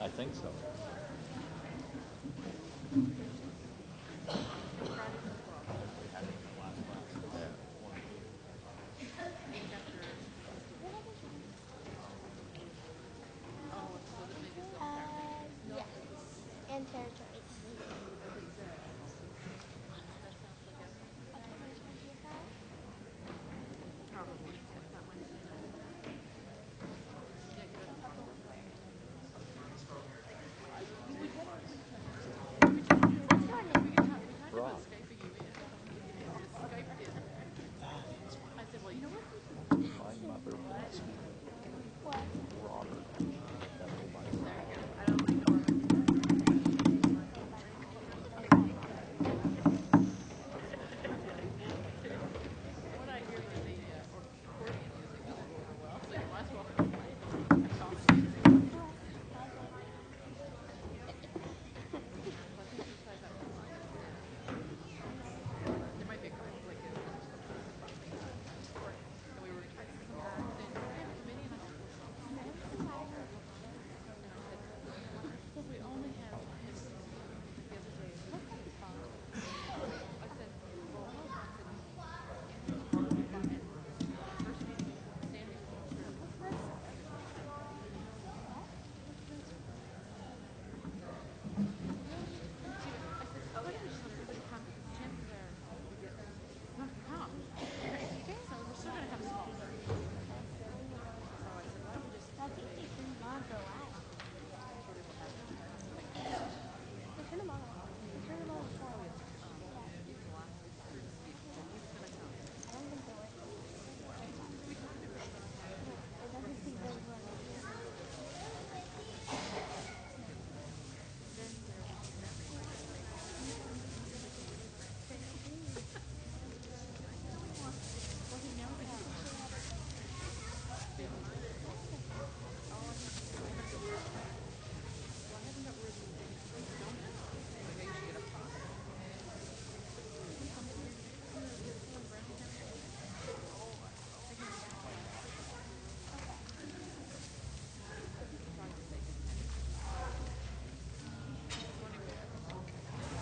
I think so. Yes. And territories.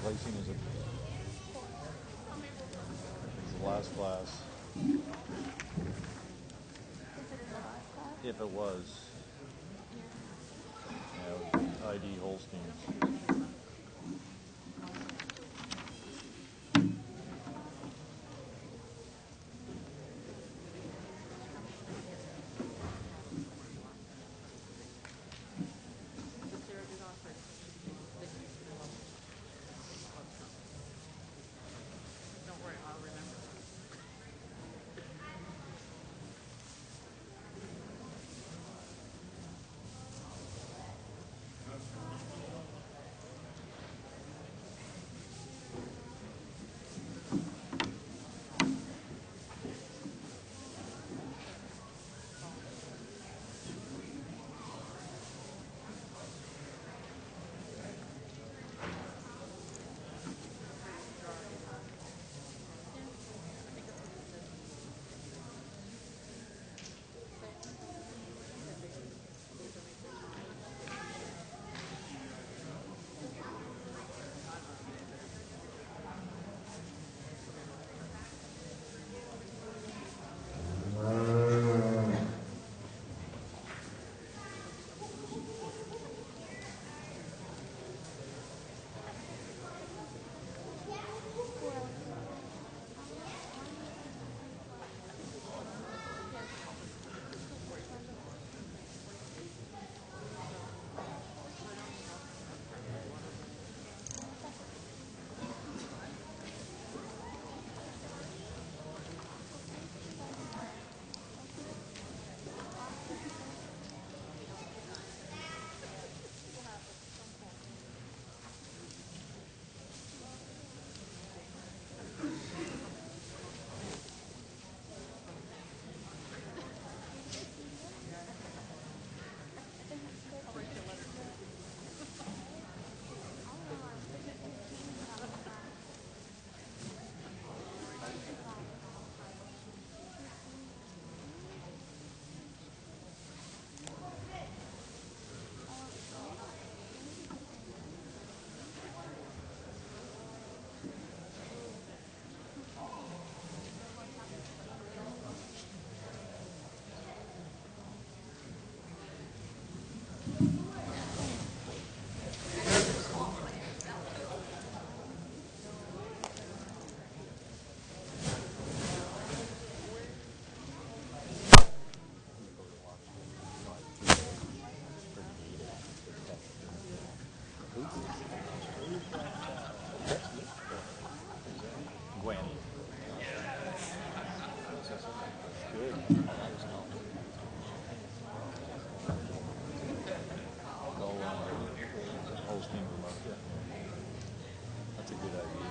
placing is it? It's the last class. If it was. Yeah, it was ID Holsteins. Don't worry, I'll remember. Gwen. Good. Go Holstein Vermont. That's a good idea.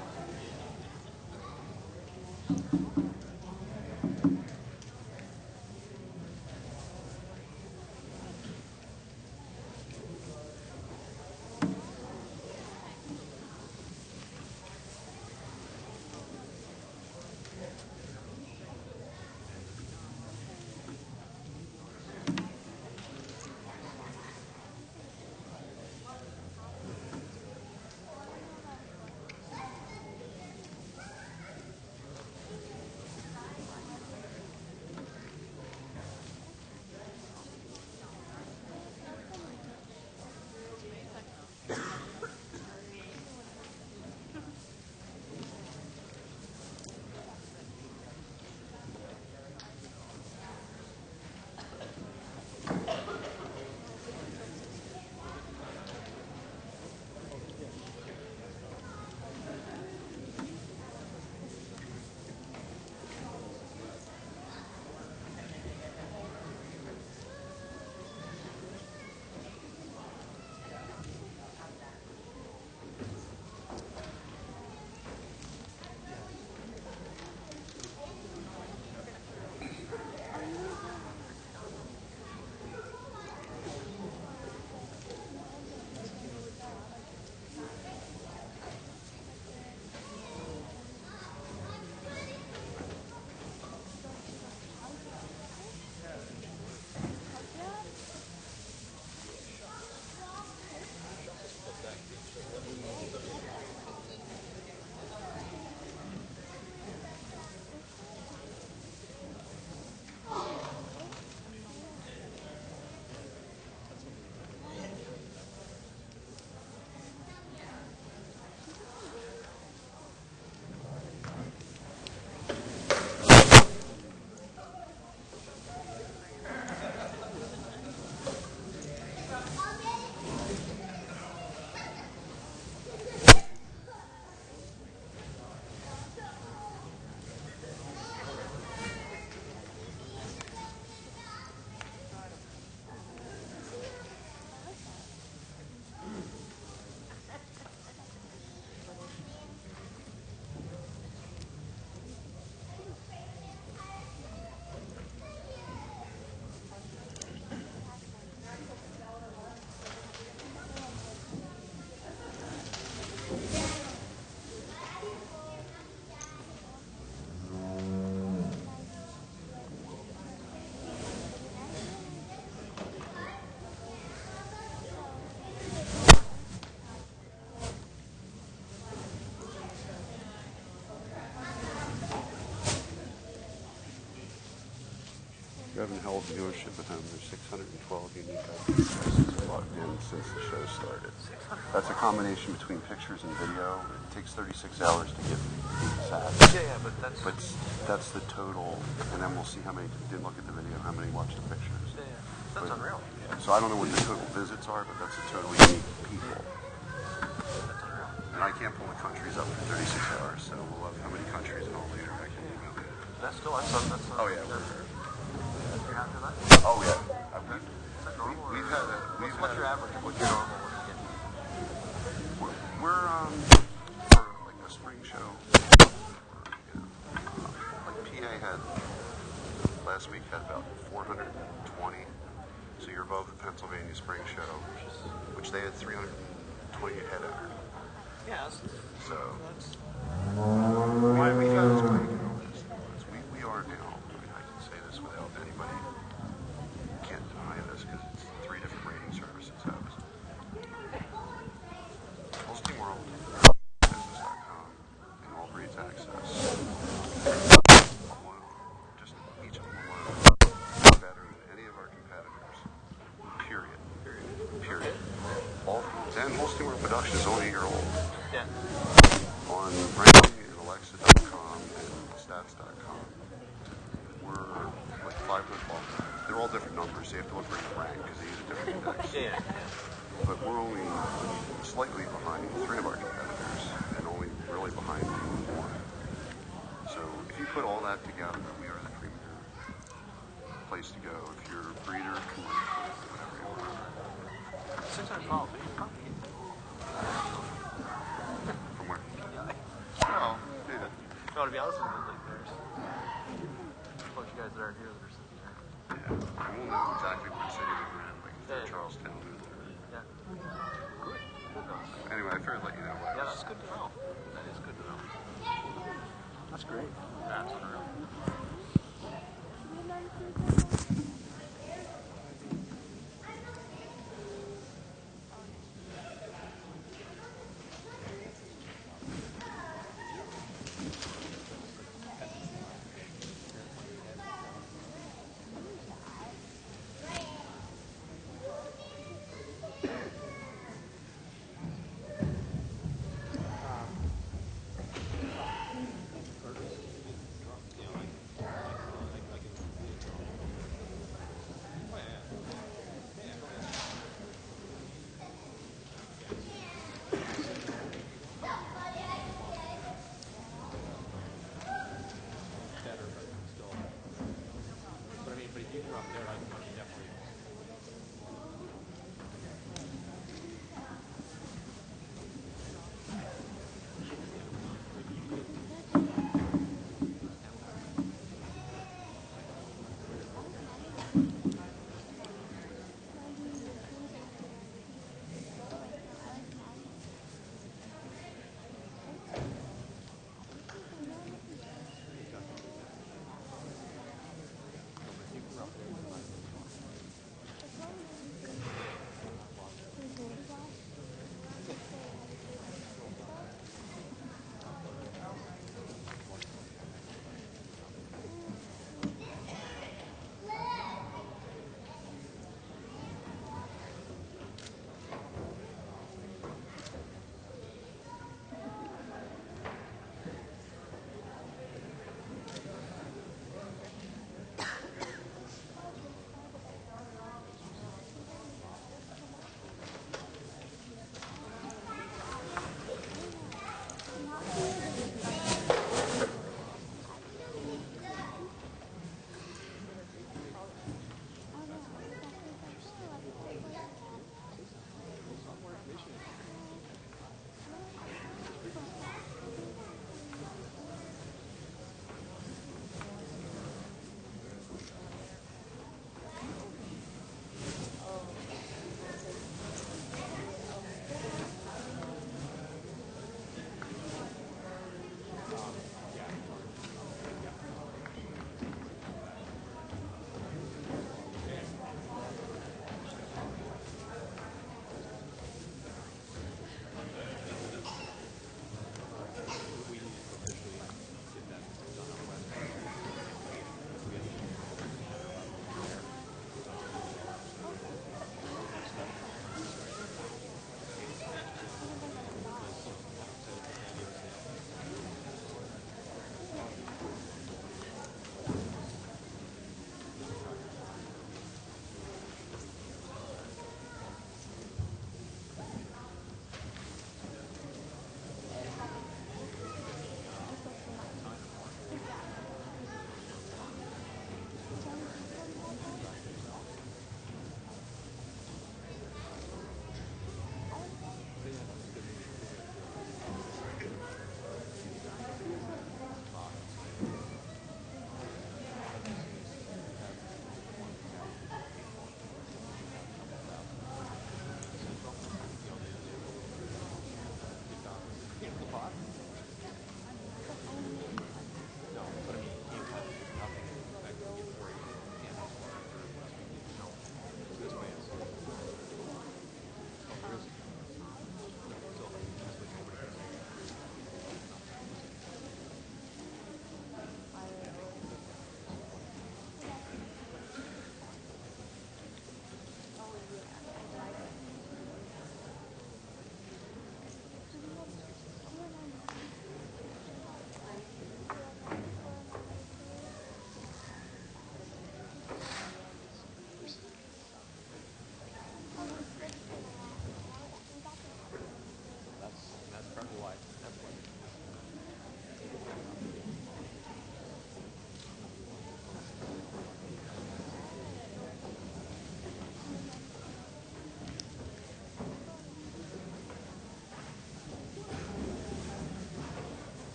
haven't held viewership with them. There's 612 unique IPs logged in since the show started. That's a combination between pictures and video. It takes 36 hours to get sats. Yeah, but that's the total, and then we'll see how many didn't look at the video, how many watched the pictures. Yeah, that's unreal. So I don't know what the total visits are, but that's the total unique people. And I can't pull the countries up for 36 hours, so we'll have how many countries and all later. I can email you. That's still, that's oh yeah. You're happy with that? Oh yeah. Is that normal? We've had a, what's your average? What's your normal? We're for like a spring show. Like PA had last week had about 420. So you're above the Pennsylvania Spring Show, which they had 320 head at. Yeah. So why we got this break? We are now. I mean, I can say this without anybody. Can't deny this because it's 3 different rating services have us. Hosting World, Business.com, and All Breeds Access. Just each of them alone better than any of our competitors. Period. And Hosting World Production is only a year old. Yeah. On ranking and Alexa.com and Stats.com, we're like 5 to 12. They're all different numbers. So you have to look for your rank because they use a different index. Yeah. But we're only slightly behind 3 of our competitors and only really behind 1. So if you put all that together, we are the premier place to go. If you're a breeder, commercial, whatever you are. 612. From where? Oh, yeah. No, to be honest with you, like, there's a bunch of guys that aren't here that are sitting there. Yeah, I won't know exactly what city we're in, like if they're Charlestown. Yeah. Good. Anyway, I figured I'd let you know. Yeah, that's good to know. That is good to know. That's great. That's unreal.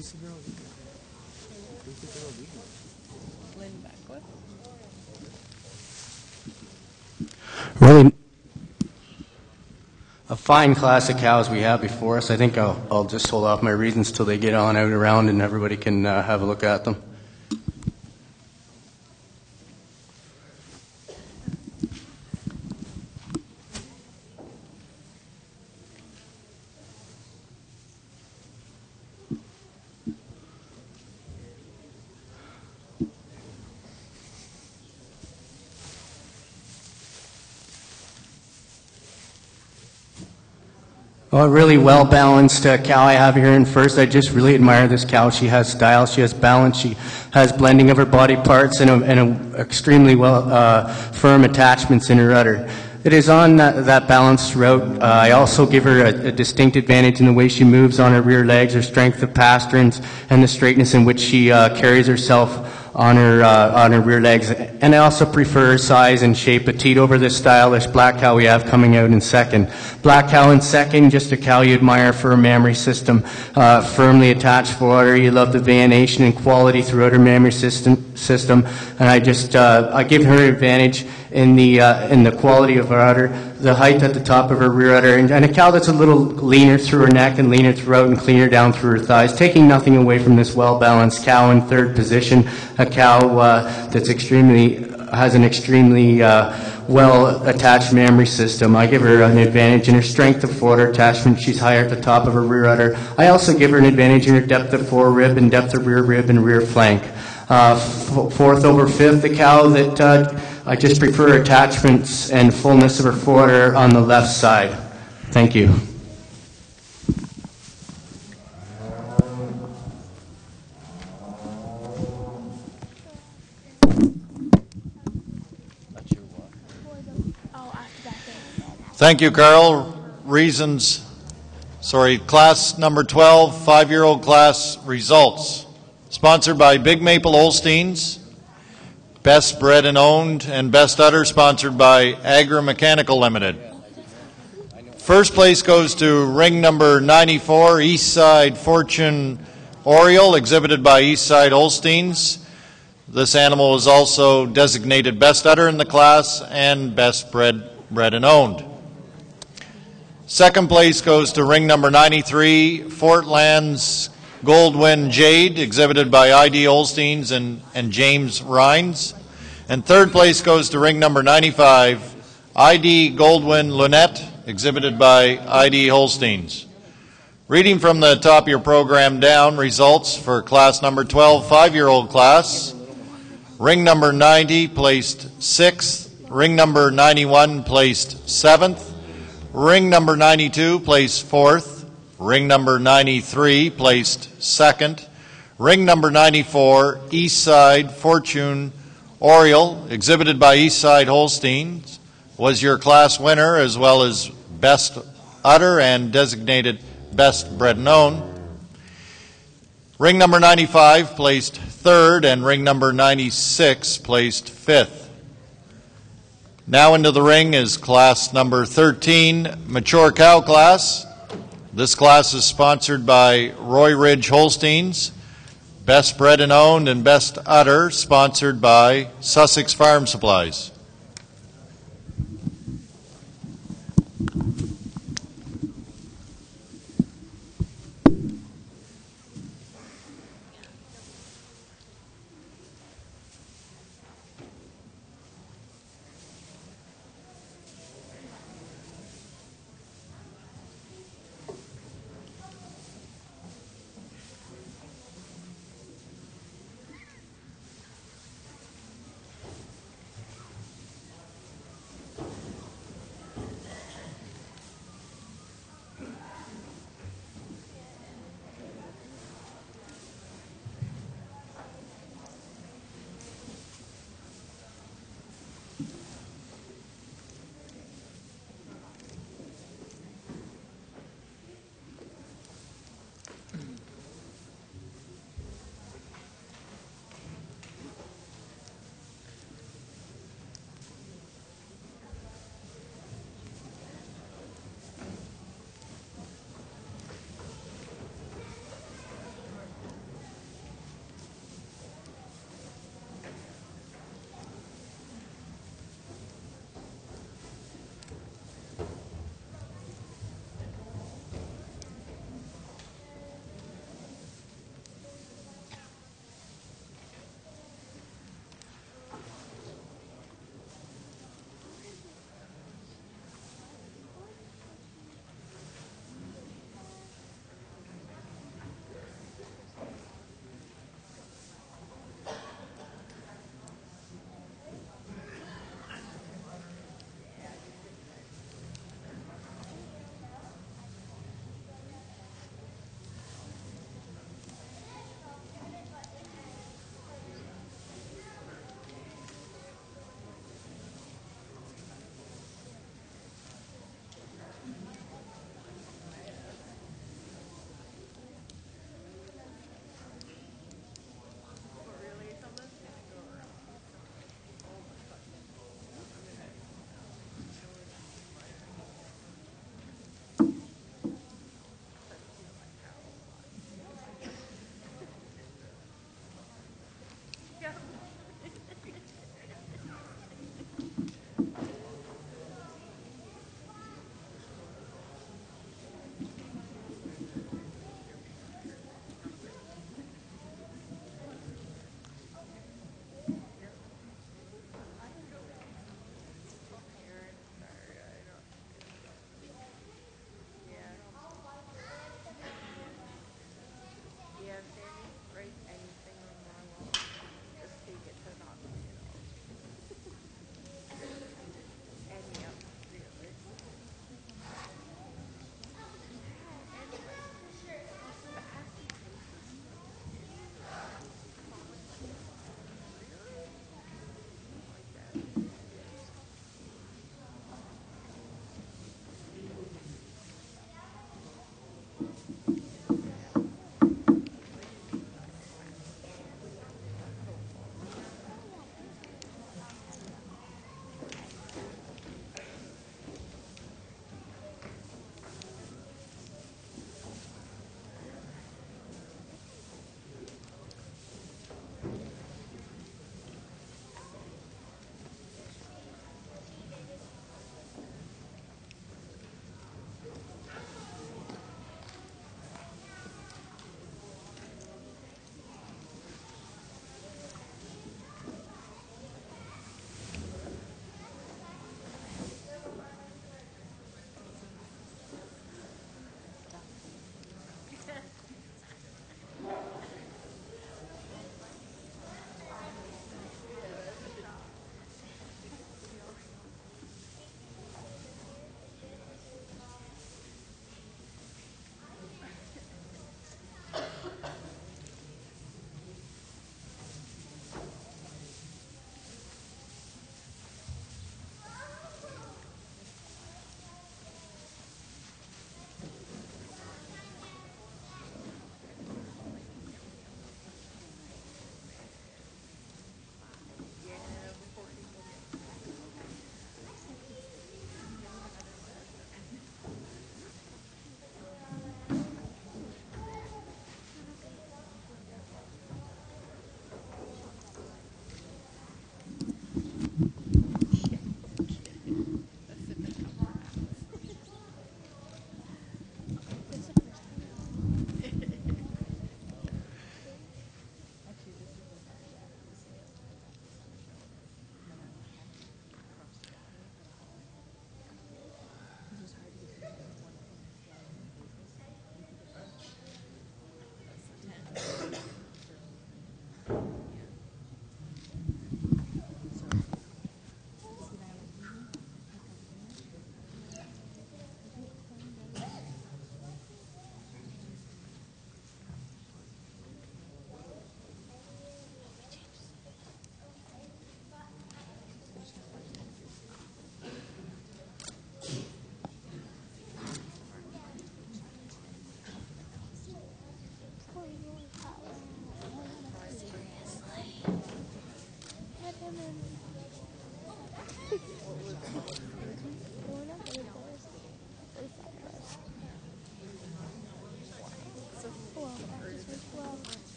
Who's the girl leading? Who's the girl leading? Lynn Beckwith. Really a fine class of cows we have before us. I think I'll just hold off my reasons till they get on out around and everybody can have a look at them. Well, a really well-balanced cow I have here. And first, I just really admire this cow. She has style, she has balance, she has blending of her body parts and a extremely firm attachments in her udder. It is on that balanced route. I also give her a distinct advantage in the way she moves on her rear legs, her strength of pasterns, and the straightness in which she carries herself on her rear legs. And I also prefer her size and shape, petite over this stylish black cow we have coming out in second. Black cow in second, just a cow you admire for her mammary system, firmly attached for udder. You love the venation and quality throughout her mammary system. And I give her advantage in the quality of her udder, the height at the top of her rear udder, and a cow that's a little leaner through her neck and leaner throughout and cleaner down through her thighs, taking nothing away from this well-balanced cow in third position, a cow that's has an extremely well-attached mammary system. I give her an advantage in her strength of forudder attachment. She's higher at the top of her rear udder. I also give her an advantage in her depth of forerib and depth of rear rib and rear flank. Fourth over fifth, the cow that I just prefer attachments and fullness of her forudder on the left side. Thank you. Thank you, Carl. Class number 12, 5-year-old class results. Sponsored by Big Maple Holsteins. Best Bred and Owned and Best Udder sponsored by Agra Mechanical Limited. First place goes to ring number 94, Eastside Fortune Oriole, exhibited by Eastside Holsteins. This animal is also designated Best Udder in the class and Best Bred and Owned. Second place goes to ring number 93, Fort Lands Goldwyn Jade, exhibited by ID Holsteins and James Rhines. And third place goes to ring number 95, ID Goldwyn Lunette, exhibited by ID Holsteins. Reading from the top of your program down, results for class number 12, 5-year-old class. Ring number 90 placed 6th, ring number 91 placed 7th, ring number 92 placed 4th, ring number 93 placed 2nd. Ring number 94, Eastside Fortune Oriole, exhibited by Eastside Holsteins, was your class winner as well as Best Udder and designated Best Bred and Owned. Ring number 95 placed 3rd and ring number 96 placed 5th. Now into the ring is class number 13, Mature Cow class. This class is sponsored by Roy Ridge Holsteins, Best Bred and Owned and Best Udder, sponsored by Sussex Farm Supplies.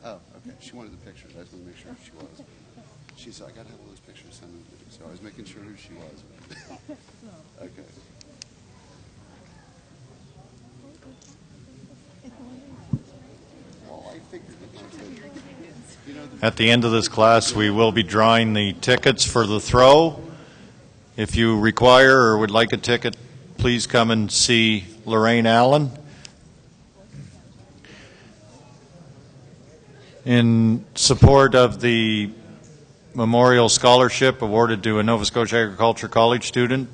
Oh, okay. She wanted the pictures. I just wanted to make sure who she was. She said, I got to have all those pictures sent to me. So I was making sure who she was. Okay. Well, I figured it. She said, you know, At the end of this class, we will be drawing the tickets for the throw. If you require or would like a ticket, please come and see Lorraine Allen. In support of the Memorial Scholarship awarded to a Nova Scotia Agriculture College student,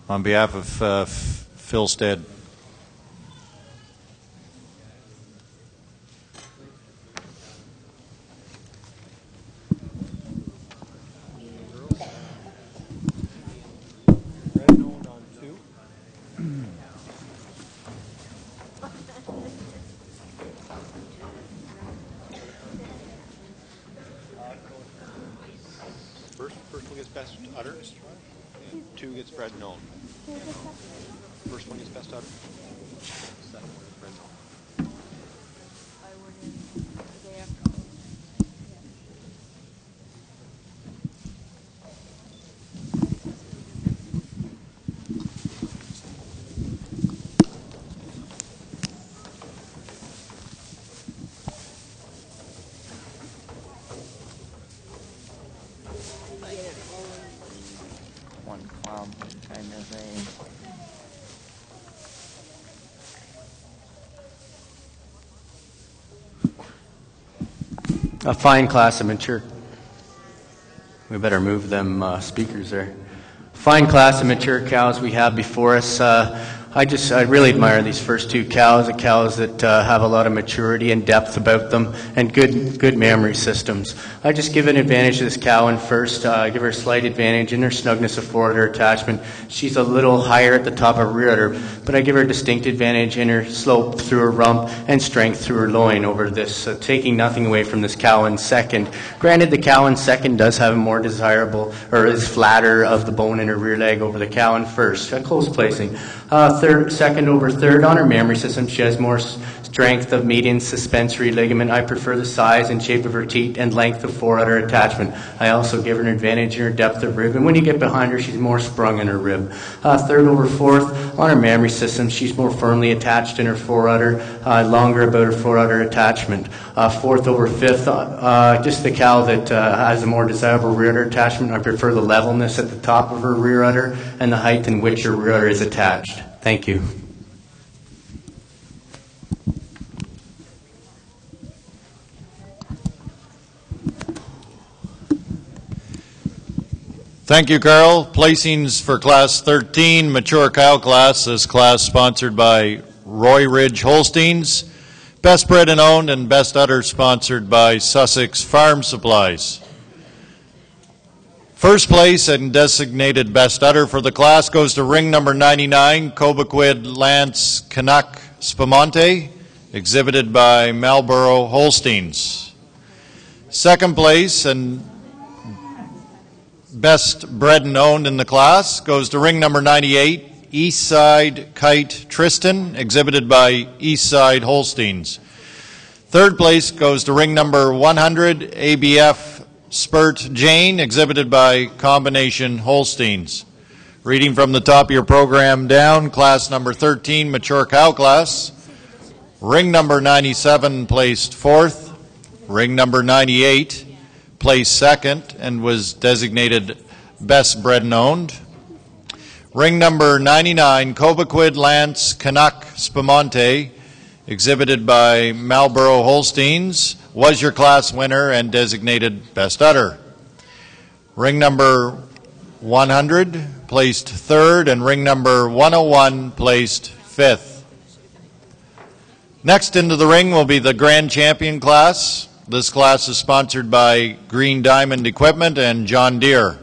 on behalf of Phil Stead. First one gets best uttered, and 2 gets bread known. First one gets best uttered. Second one gets bread known. One club kind of thing. A fine class of mature. We better move them speakers there. Fine class of mature cows we have before us. I really admire these first two cows, the cows that have a lot of maturity and depth about them and good memory systems. I just give an advantage to this cow in first, give her a slight advantage in her snugness of forudder attachment. She's a little higher at the top of her rear udder, but I give her a distinct advantage in her slope through her rump and strength through her loin over this, taking nothing away from this cow in second. Granted, the cow in second does have a more desirable, or is flatter of the bone in her rear leg over the cow in first. A close placing. Second over third on her mammary system. She has more strength of median suspensory ligament. I prefer the size and shape of her teat and length of forudder attachment. I also give her an advantage in her depth of rib, and when you get behind her, she's more sprung in her rib. Third over fourth on her mammary system. She's more firmly attached in her forudder, longer about her forudder attachment. Fourth over fifth, just the cow that has a more desirable rear udder attachment. I prefer the levelness at the top of her rear udder and the height in which her rear udder is attached. Thank you. Thank you, Carl. Placings for Class 13, Mature Cow Class. This class sponsored by Roy Ridge Holsteins. Best Bred and Owned and Best Udder sponsored by Sussex Farm Supplies. First place and designated best udder for the class goes to ring number 99, Cobequid Lance Canuck Spamonte, exhibited by Marlborough Holsteins. Second place and best bred and owned in the class goes to ring number 98, Eastside Kite Tristan, exhibited by Eastside Holsteins. Third place goes to ring number 100, ABF Spurt Jane, exhibited by Combination Holsteins. Reading from the top of your program down, class number 13, Mature Cow Class. Ring number 97 placed fourth. Ring number 98 placed second and was designated Best Bred and Owned. Ring number 99, Cobequid Lance Canuck Spamonte, exhibited by Marlborough Holsteins, was your class winner and designated best udder. Ring number 100 placed third, and ring number 101 placed fifth. Next into the ring will be the Grand Champion class. This class is sponsored by Green Diamond Equipment and John Deere.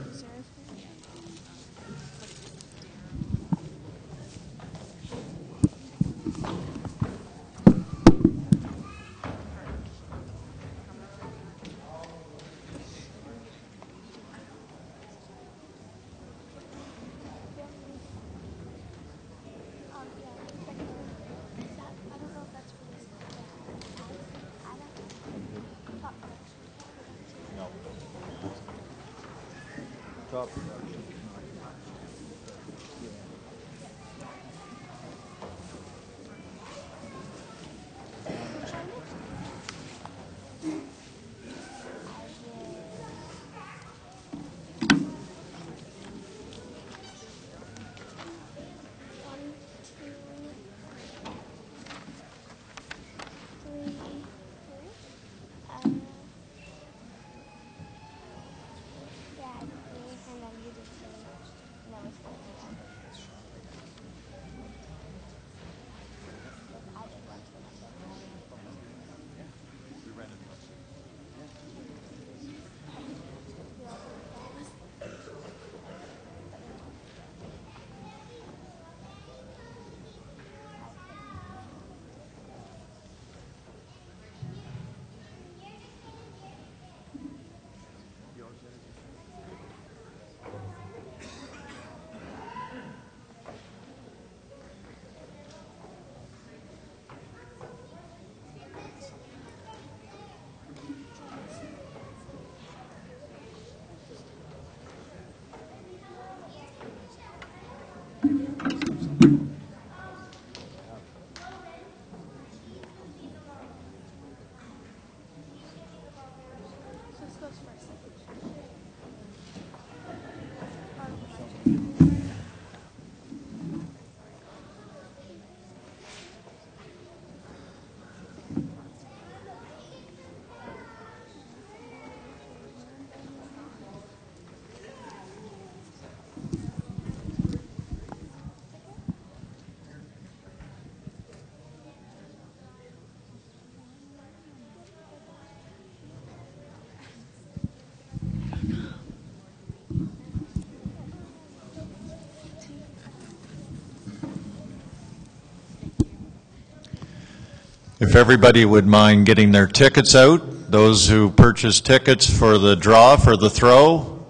If everybody would mind getting their tickets out, those who purchased tickets for the draw, for the throw,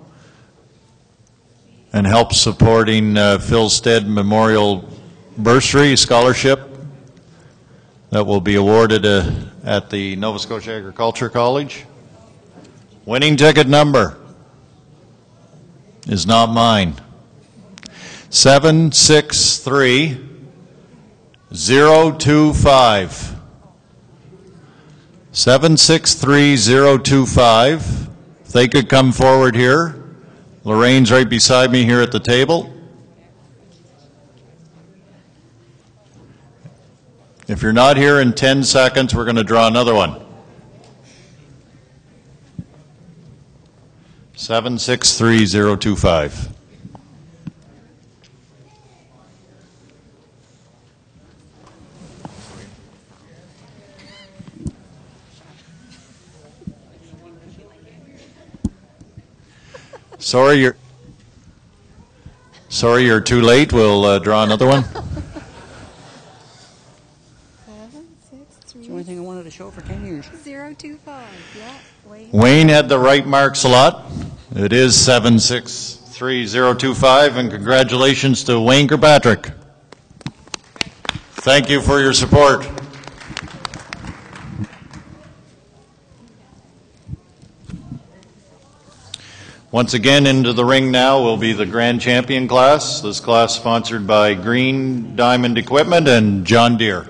and help supporting Phil Stead Memorial Bursary Scholarship that will be awarded at the Nova Scotia Agriculture College. Winning ticket number is not mine. 763-025. 763-025. If they could come forward here. Lorraine's right beside me here at the table. If you're not here in 10 seconds, we're going to draw another one. 763-025. Sorry you're too late. We'll draw another one. 7, 6, 3. It's the only thing I wanted to show for 10 years. 025. Yeah. Wait. Wayne had the right marks a lot. It is 763-025, and congratulations to Wayne Kirkpatrick. Thank you for your support. Once again, into the ring now will be the Grand Champion class. This class sponsored by Green Diamond Equipment and John Deere.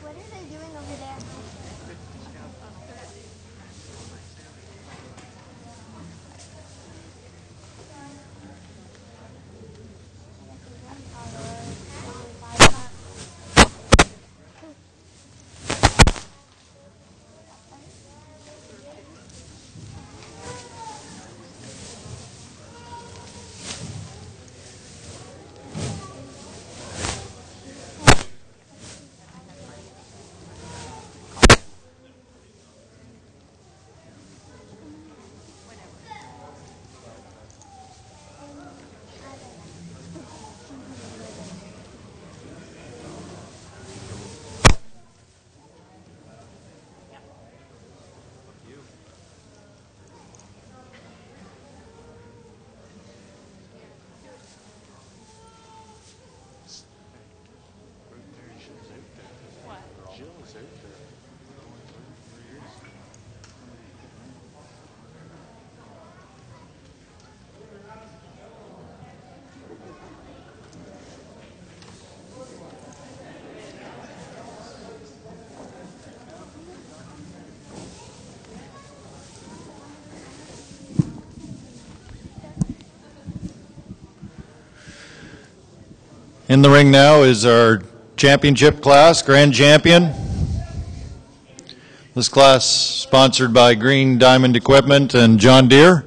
What are they doing over there? In the ring now is our championship class, Grand Champion. This class sponsored by Green Diamond Equipment and John Deere.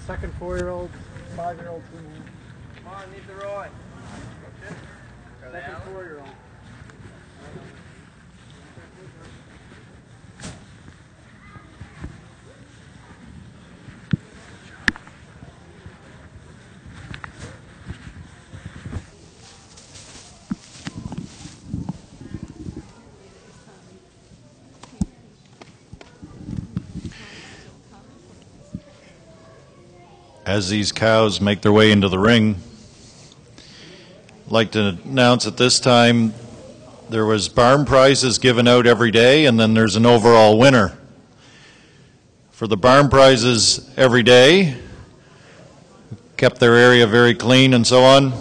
Second 4-year-old, 5-year-old, 2-year-old. Come on, leave the road. Second 4-year-old. as these cows make their way into the ring. I'd like to announce at this time there was barn prizes given out every day, and then there's an overall winner. For the barn prizes every day, kept their area very clean and so on,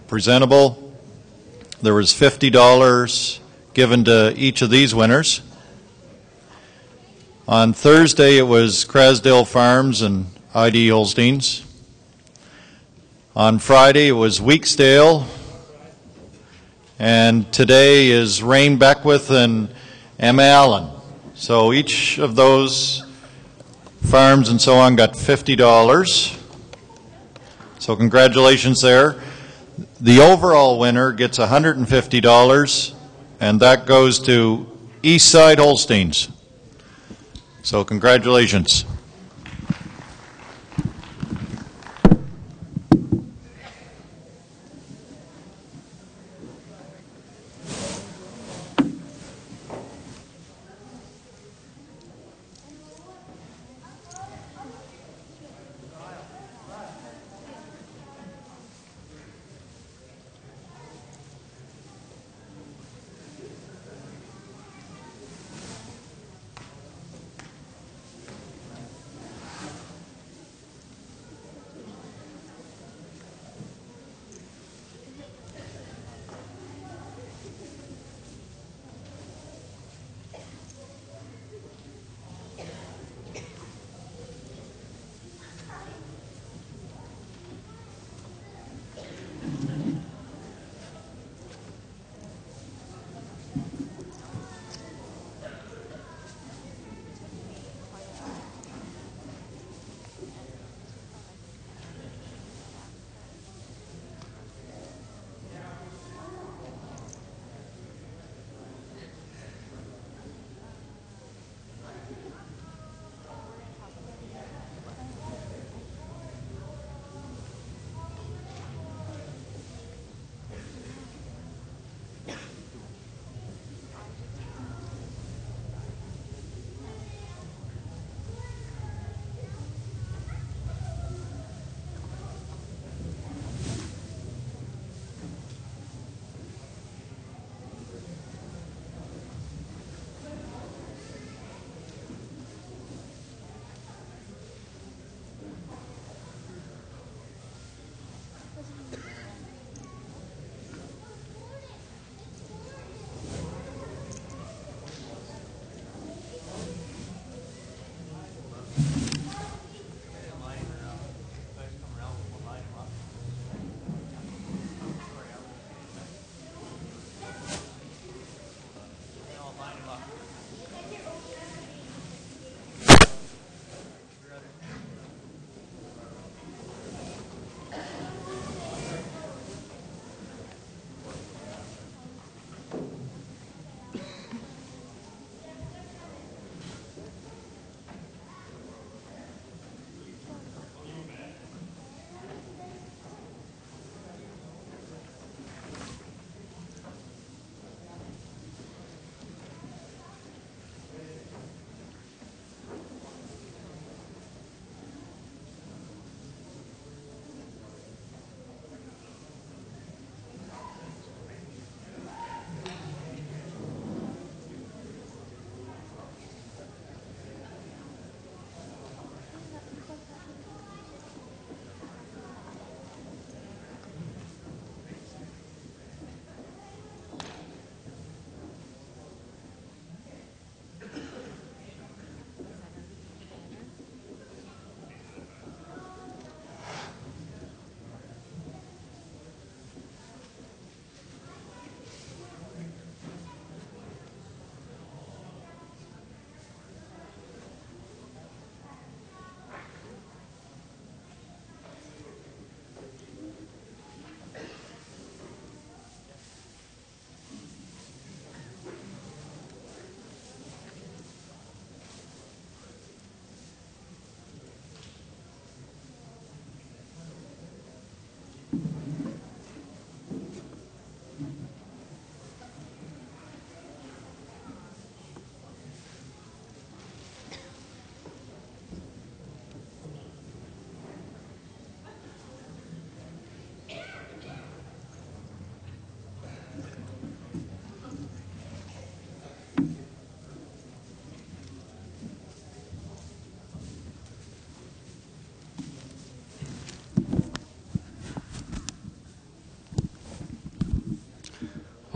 presentable. There was $50 given to each of these winners. On Thursday, it was Crasdale Farms and ID Holsteins. On Friday, it was Weeksdale. And today is Rain Beckwith and Emma Allen. So each of those farms and so on got $50. So congratulations there. The overall winner gets $150, and that goes to Eastside Holsteins. So congratulations.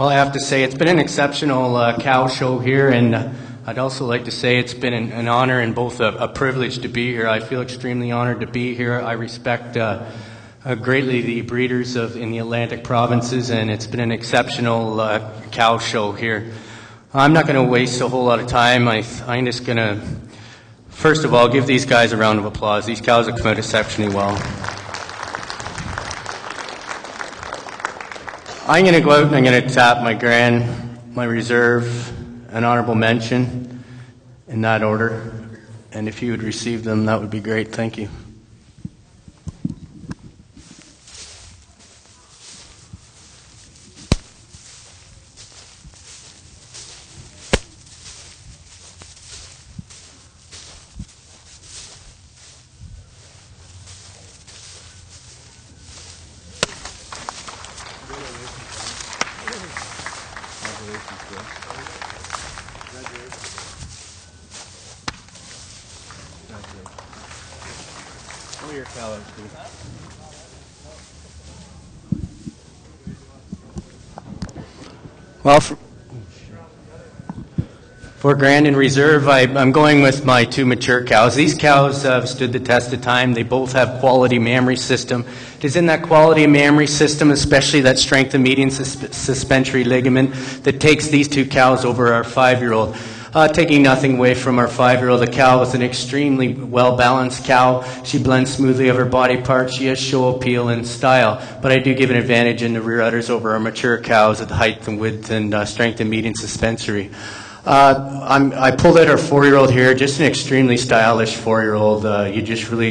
Well, I have to say it's been an exceptional cow show here, and I'd also like to say it's been an honor and both a privilege to be here. I feel extremely honored to be here. I respect greatly the breeders in the Atlantic provinces, and it's been an exceptional cow show here. I'm not going to waste a whole lot of time. I'm just going to, first of all, give these guys a round of applause. These cows have come out exceptionally well. I'm going to go out and I'm going to tap my reserve, an honorable mention, in that order. And if you would receive them, that would be great. Thank you. Well, for Grand and Reserve, I'm going with my two mature cows. These cows have stood the test of time. They both have quality mammary system. It is in that quality mammary system, especially that strength of median suspensory ligament, that takes these two cows over our 5-year-old. Taking nothing away from our 5-year-old, the cow is an extremely well-balanced cow. She blends smoothly of her body parts. She has show appeal and style. But I do give an advantage in the rear udders over our mature cows at the height and width and strength and median suspensory. I pulled out our 4-year-old here, just an extremely stylish 4-year-old.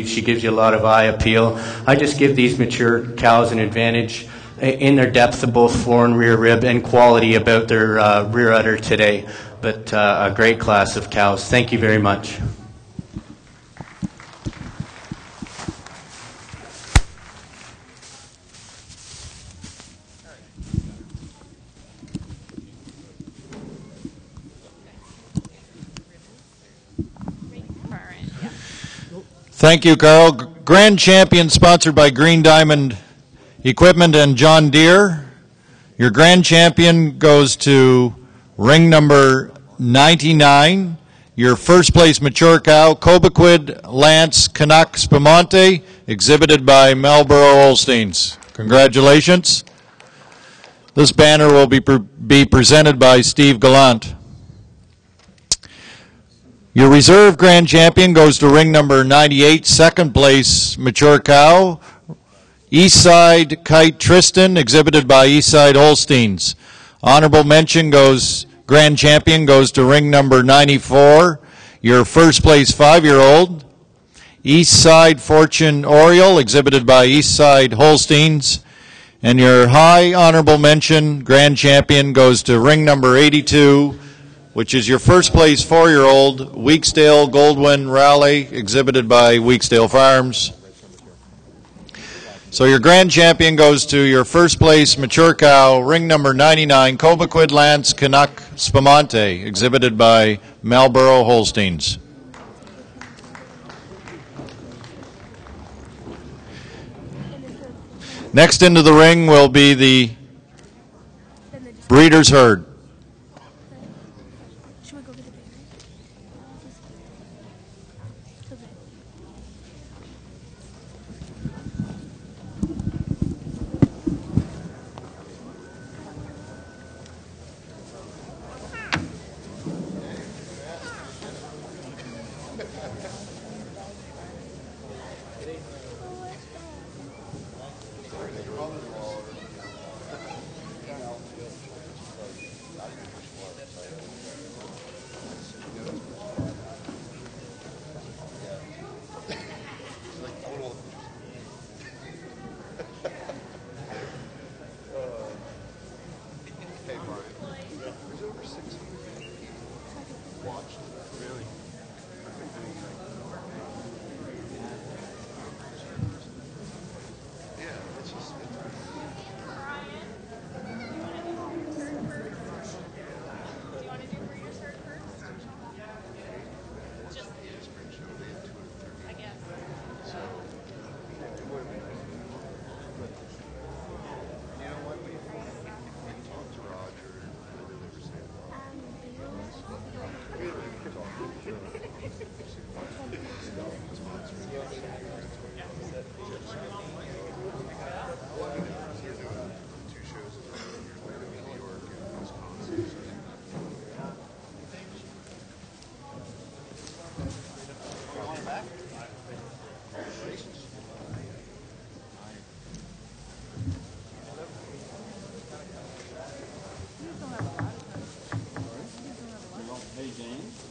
She gives you a lot of eye appeal. I just give these mature cows an advantage in their depth of both fore and rear rib and quality about their rear udder today. But a great class of cows. Thank you very much. Thank you, Carl. Grand Champion sponsored by Green Diamond Equipment and John Deere. Your Grand Champion goes to ring number 99. Your first place mature cow, Cobequid Lance Canuck Spamonte, exhibited by Marlboro Holsteins. Congratulations. This banner will be presented by Steve Gallant. Your reserve Grand Champion goes to ring number 98, second place mature cow, Eastside Kite Tristan, exhibited by Eastside Holsteins. Honorable mention Grand Champion goes to ring number 94, your first place 5-year-old, Eastside Fortune Oriole, exhibited by Eastside Holsteins. And your high honorable mention Grand Champion goes to ring number 82, which is your first place 4-year-old, Weeksdale Goldwyn Raleigh, exhibited by Weeksdale Farms. So your Grand Champion goes to your first place mature cow, ring number 99, Cobequid Lance Canuck Spamonte, exhibited by Marlboro Holsteins. Next into the ring will be the breeder's herd.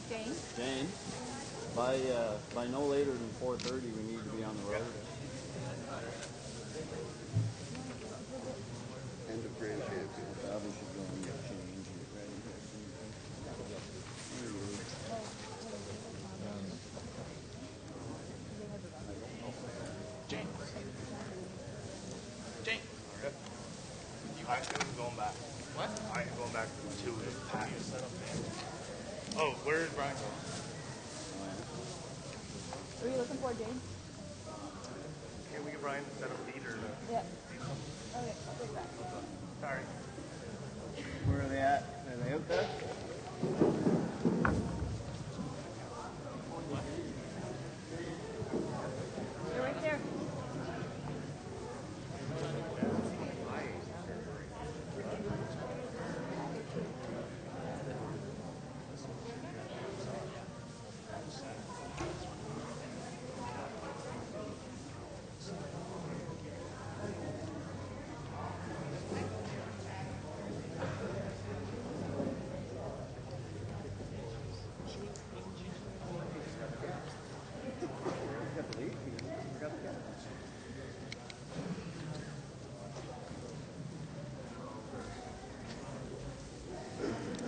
Jane? Jane, by no later than 4:30, we need to be on the road. End of Grand Champion. Probably should go and get changed and get ready. Jane. Jane. I am going back. What? I am going back to the patio setup. Oh, where did Brian go? Are you looking for Jane? Can we get Brian to set up feed or? Yeah. Okay, I'll be back. Sorry. Where are they at? Are they out there? They're right there.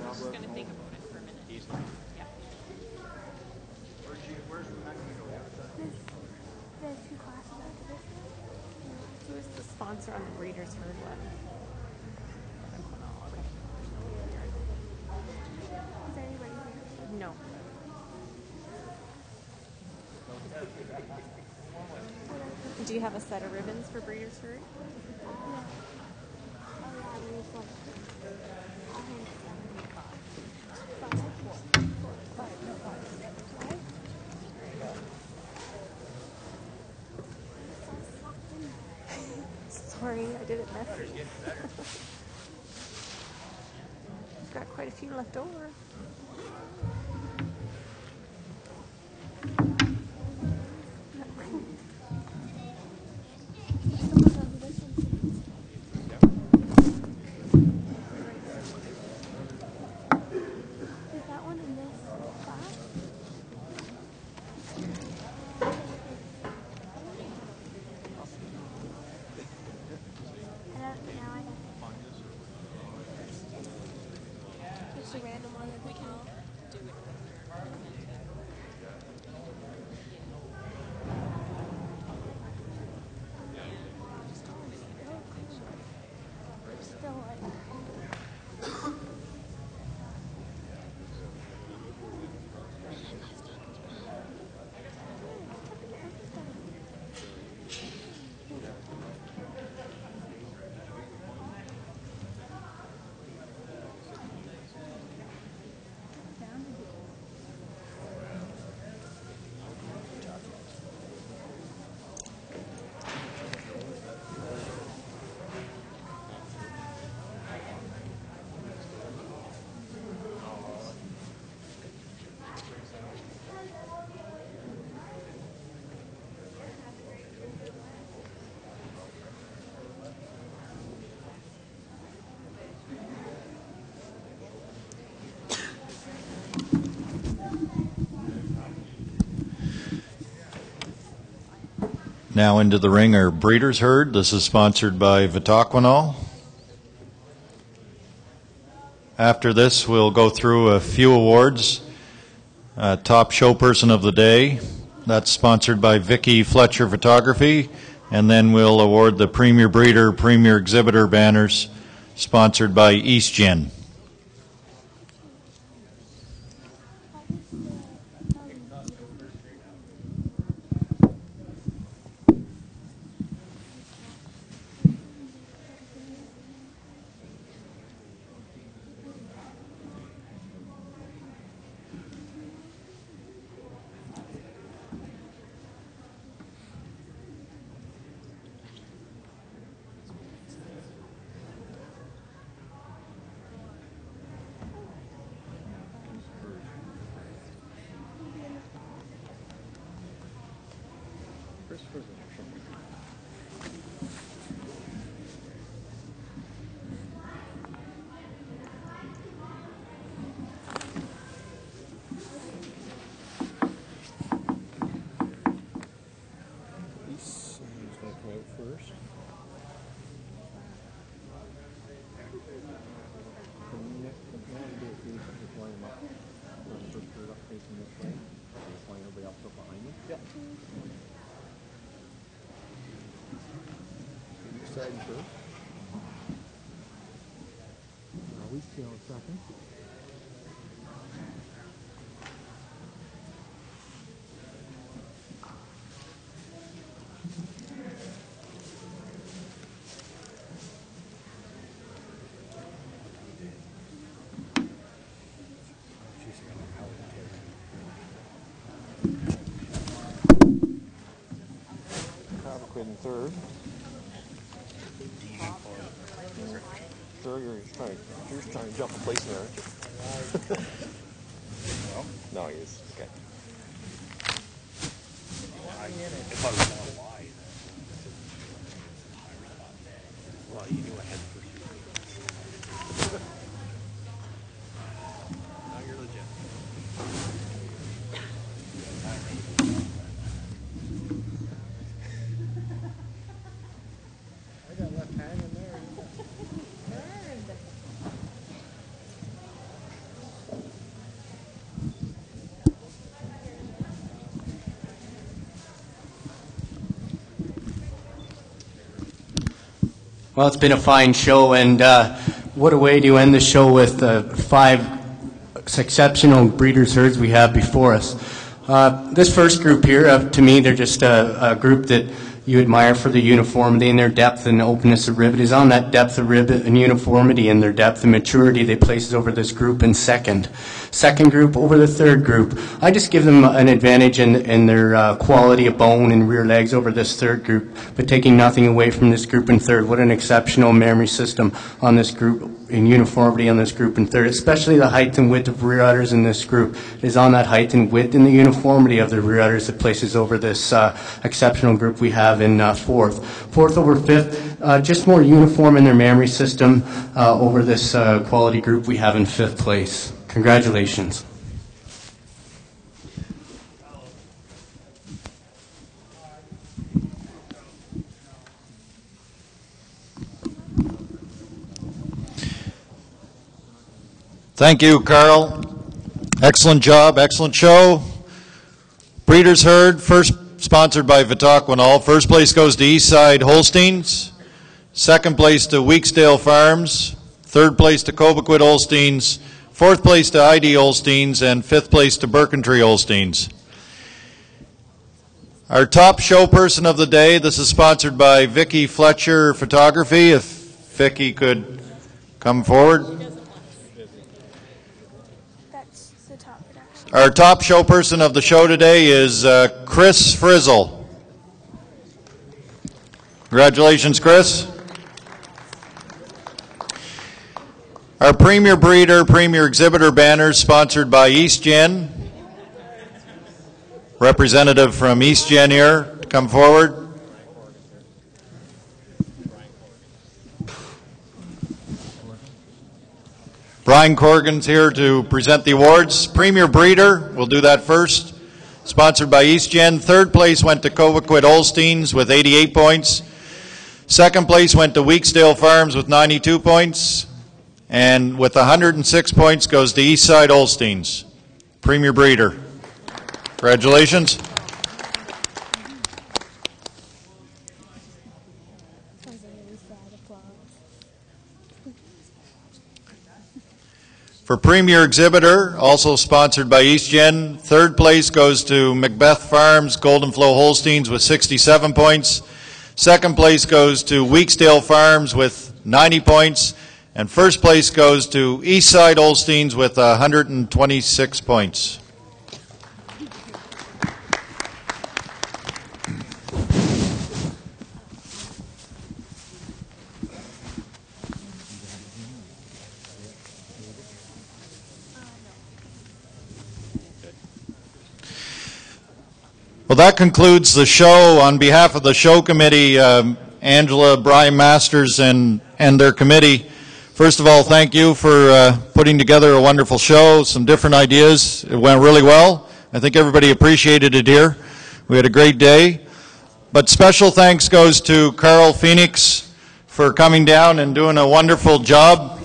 I'm just going to think about it for a minute. Yeah. Where's the magazine? There's two classes after this one. Who is the sponsor on the Breeders' Herd one? Oh, okay. Is there anybody here? No. Do you have a set of ribbons for Breeders' Herd? Oh, yeah, there's like, I think 7. Sorry, I did it messy. Got quite a few left over. Is that one in this class? I don't. Just a random one that we can do it. Still like. Now into the ring are Breeders' Herd. This is sponsored by Vitaquinol. After this, we'll go through a few awards. Top Show Person of the Day. That's sponsored by Vicky Fletcher Photography. And then we'll award the Premier Breeder, Premier Exhibitor banners, sponsored by EastGen. Saggy first. Weak tail second. Cobequid in third. Third, you're trying to jump a place there, aren't you? No, he is. Okay. If I was down wide, well, you knew I had the first year. Now you're legit. I got left hand in there. Well, it's been a fine show, and what a way to end the show with 5 exceptional breeders' herds we have before us. This first group here, to me, they're just a group that you admire for the uniformity and their depth and openness of rib. It is on that depth of rib and uniformity and their depth and maturity they places over this group in second. Second group over the third group. I just give them an advantage in their quality of bone and rear legs over this third group, but taking nothing away from this group in third. What an exceptional memory system on this group, in uniformity on this group in third, especially the height and width of rear udders in this group. It is on that height and width and the uniformity of the rear udders that places over this exceptional group we have in fourth. Fourth over fifth, just more uniform in their memory system over this quality group we have in fifth place. Congratulations. Thank you, Carl. Excellent job, excellent show. Breeders' Herd, first sponsored by Vitaquinol. First place goes to Eastside Holsteins. Second place to Weeksdale Farms. Third place to Cobequid Holsteins. Fourth place to ID Holsteins. And fifth place to Berkentree Holsteins. Our top show person of the day, this is sponsored by Vicki Fletcher Photography. If Vicki could come forward. Our top show person of the show today is Chris Frizzle. Congratulations, Chris. Our Premier Breeder, Premier Exhibitor banners sponsored by EastGen. Representative from EastGen here to come forward. Brian Corrigan's here to present the awards. Premier Breeder, we'll do that first. Sponsored by EastGen. Third place went to Cobequid Holsteins with 88 points. Second place went to Weeksdale Farms with 92 points. And with 106 points goes to Eastside Holsteins. Premier Breeder. Congratulations. For Premier Exhibitor, also sponsored by EastGen, third place goes to Macbeth Farms Golden Flow Holsteins with 67 points. Second place goes to Weeksdale Farms with 90 points. And first place goes to Eastside Holsteins with 126 points. Well, that concludes the show. On behalf of the show committee, Angela, Brian Masters, and their committee, first of all, thank you for putting together a wonderful show, some different ideas. It went really well. I think everybody appreciated it here. We had a great day. But special thanks goes to Carl Phoenix for coming down and doing a wonderful job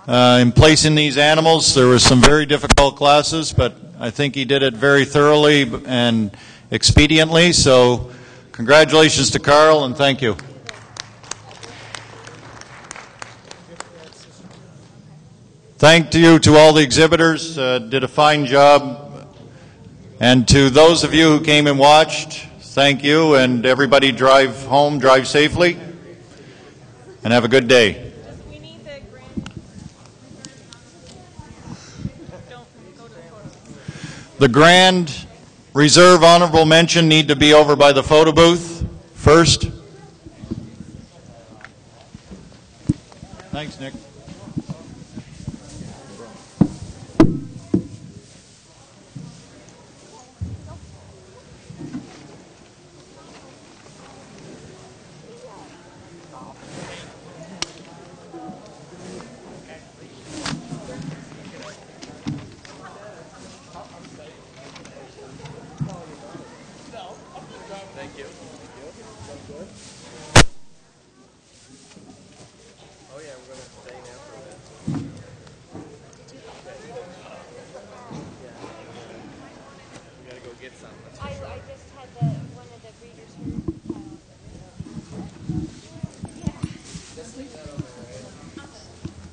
in placing these animals. There were some very difficult classes, but I think he did it very thoroughly and expediently. So congratulations to Carl, and thank you. Thank you to all the exhibitors, did a fine job. And to those of you who came and watched, thank you, and everybody drive home, drive safely, and have a good day. We need the grand. Don't go to the photo. The Grand Reserve Honorable Mention need to be over by the photo booth first. Thanks, Nick. Thank you. Oh yeah, we're gonna stay now for a bit. We gotta go get some. I just had the one of the breeders who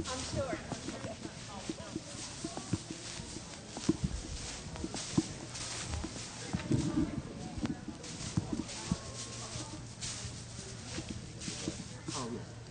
I'm sure. Oh, yeah.